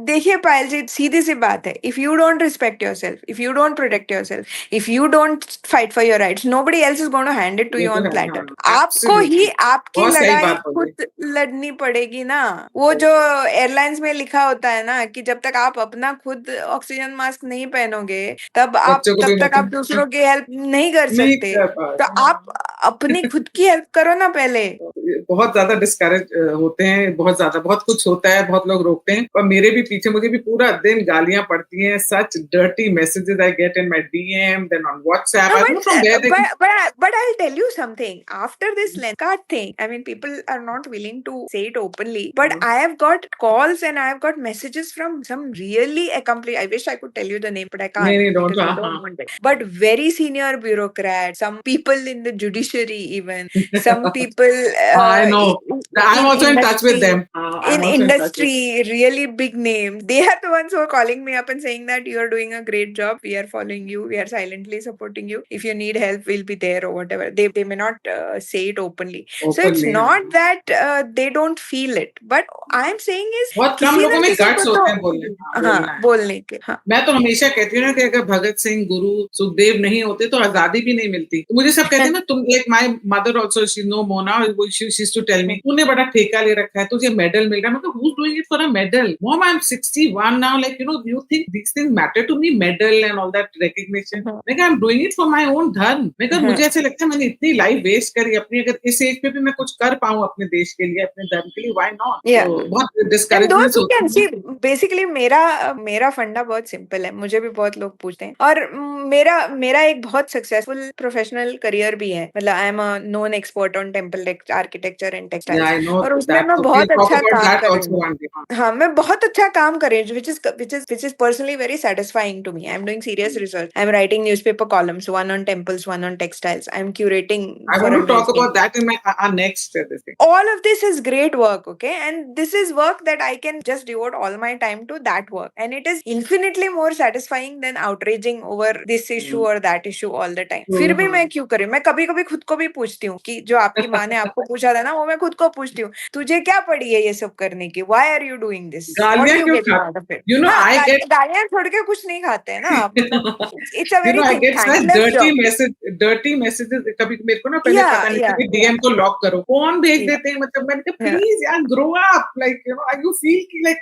देखिए पायल जी, सीधी सी बात है, if you don't respect yourself, if you don't protect yourself, if you don't fight for your rights, nobody else is going to hand it to you on platter. आपको ही आपकी लड़ाई खुद लड़नी पड़ेगी ना। वो जो एयरलाइंस में लिखा होता है ना कि जब तक आप अपना खुद ऑक्सीजन मास्क नहीं पहनोगे तब तक आप दूसरों की हेल्प नहीं कर नहीं सकते, कर तो पाते। आप अपनी खुद की हेल्प करो ना पहले। बहुत ज्यादा डिस्करेज होते हैं, बहुत कुछ होता है, बहुत लोग रोकते हैं, पर मेरे भी पीछे मुझे भी पूरा दिन गालियां पड़ती हैं, such dirty messages I get in my DM, then on WhatsApp, No, I don't know from where they. but I'll tell you something. After this Lenskart thing, I mean, people are not willing to say it openly, but I have got calls and I have got messages from some really accomplished. I wish I could tell you the name, but I can't नहीं because don't, I don't want it. But very senior bureaucrats, some people in the judiciary, even some people I know, I'm also in touch with industry. them. In I'm also in touch with industry, really big names. They are the ones who are calling me up and saying that you are doing a great job. We are following you. We are silently supporting you. If you need help, we'll be there or whatever. They may not say it openly. So it's openly, not that they don't feel it. But I'm saying is बहुत कम किसी ना लोगों में किसी guts को होते हैं तो बोलने, बोलना हाँ है। बोलने के हाँ मैं तो हमेशा कहती हूँ ना कि अगर भगत सिंह, गुरु, सुखदेव नहीं होते तो आजादी भी नहीं मिलती। तो मुझे सब कहते हैं ना, तुम, like my mother also, she know Mona, she used to tell me, तूने बड़ा ठेका ले रखा है, तुझे मेडल मिल रहा है। मतलब who is doing it for a medal? Mom, I am 61 now, like you know, you think this things matter to me, medal and all that recognition? मैं कहा I am doing it for my own dharma. मैं कहा मुझे ऐसे लगता है मैंने इतनी लाइफ वेस्ट करी अपनी, अगर इस एज पे भी मैं कुछ कर पाऊं अपने देश के लिए, अपने धर्म के लिए, व्हाई नॉट? Yeah. तो बहुत And डिस्करेजमेंट those who होती can है। see, basically मेरा फंडा बहुत सिंपल है, मुझे भी बहुत लोग पूछते हैं, और मेरा एक बहुत सक्सेसफुल प्रोफेशनल करियर भी है। मतलब I am a known expert on temple architecture and Yeah, textiles, I know और उसमें that. मैं So we'll बहुत talk अच्छा about काम that कर रही also हूँ। one day. हाँ, मैं बहुत अच्छा काम कर रही हूँ, which is personally very satisfying to me. I'm doing serious research. I'm writing newspaper columns, one on temples, one on textiles. I'm curating I for want a to talk magazine. about that in my our next this thing. All of this is great work, okay, and this is work that I can just devote all my time to that work, and it is infinitely more satisfying than outraging over this issue or that issue all the time. फिर भी मैं क्यों करूं? मैं कभी कभी खुद को भी पूछती हूँ कि जो आपकी माँ ने आपको पूछा था ना, वो मैं खुद को पूछती हूँ, तुझे क्या पड़ी है ये सब करने की? Why are you doing this? What गालियां do you क्यों get खाते? out of it? You know, हाँ, I get गालियां छोड़ के कुछ नहीं खाते हैं ना आप, मतलब it's a you very know, I get such thankless job. dirty messages. कभी मेरे को ना पहले Yeah, पता नहीं था yeah, कि yeah, डीएम को लॉक करो, कौन भेज yeah, देते हैं? मतलब मैंने कहा yeah. प्लीज यार, grow up, like you no, I you feel कि लाइक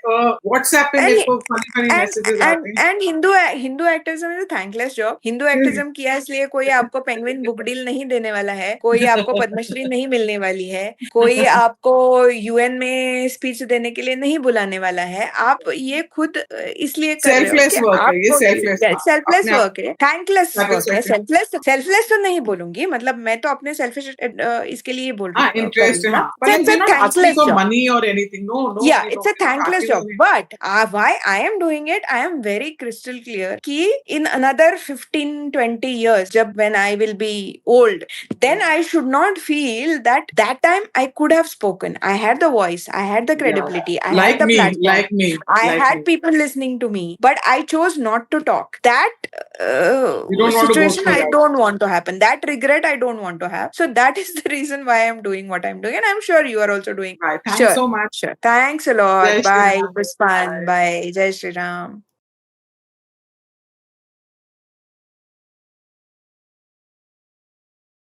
व्हाट्सएप पे मेरे And को फनी फनी मैसेजेस आते हैं। and Hindu activism is a thankless job. Hindu activism किया इसलिए कोई आपको पेंगुइन बुक डील नहीं देने वाला है, कोई आपको पद्मश्री नहीं मिलने वाली है, कोई आपको यूएन में स्पीच देने के लिए नहीं बुलाने वाला है। आप ये खुद इसलिए कर रहे हो सेल्फलेस कि वर्क है ये, आपको सेल्फलेस, सेल्फलेस अपने आप वर्क है, थैंकलेस वर्क है। सेटिस्फेक्शन। सेल्फलेस तो नहीं बोलूंगी, मतलब मैं तो अपने सेल्फिश इसके लिए ही बोल हाँ, रही कर इंटरेस्ट रही हूँ हाँ, ना। पर like it's we a not asking thankless for job. Money और anything, no no, Yeah, we it's a don't, thankless job. But why I am doing it, I am very crystal clear कि in another 15-20 years, जब when I will be old, then I should not feel that time I could have spoken. I had the voice, I had the credibility, I had like the me, platform, like me, I like had me. people listening to me, but I chose not to talk. That You don't want to go situation through I that. don't want to happen. That regret I don't want to have. So that is the reason why I'm doing what I'm doing, and I'm sure you are also doing. Right. Thanks Sure. so much. Sure. Thanks a lot. Jai Shri Bye. Ram. It was fun. Bye. Bye. Jai Shri Ram.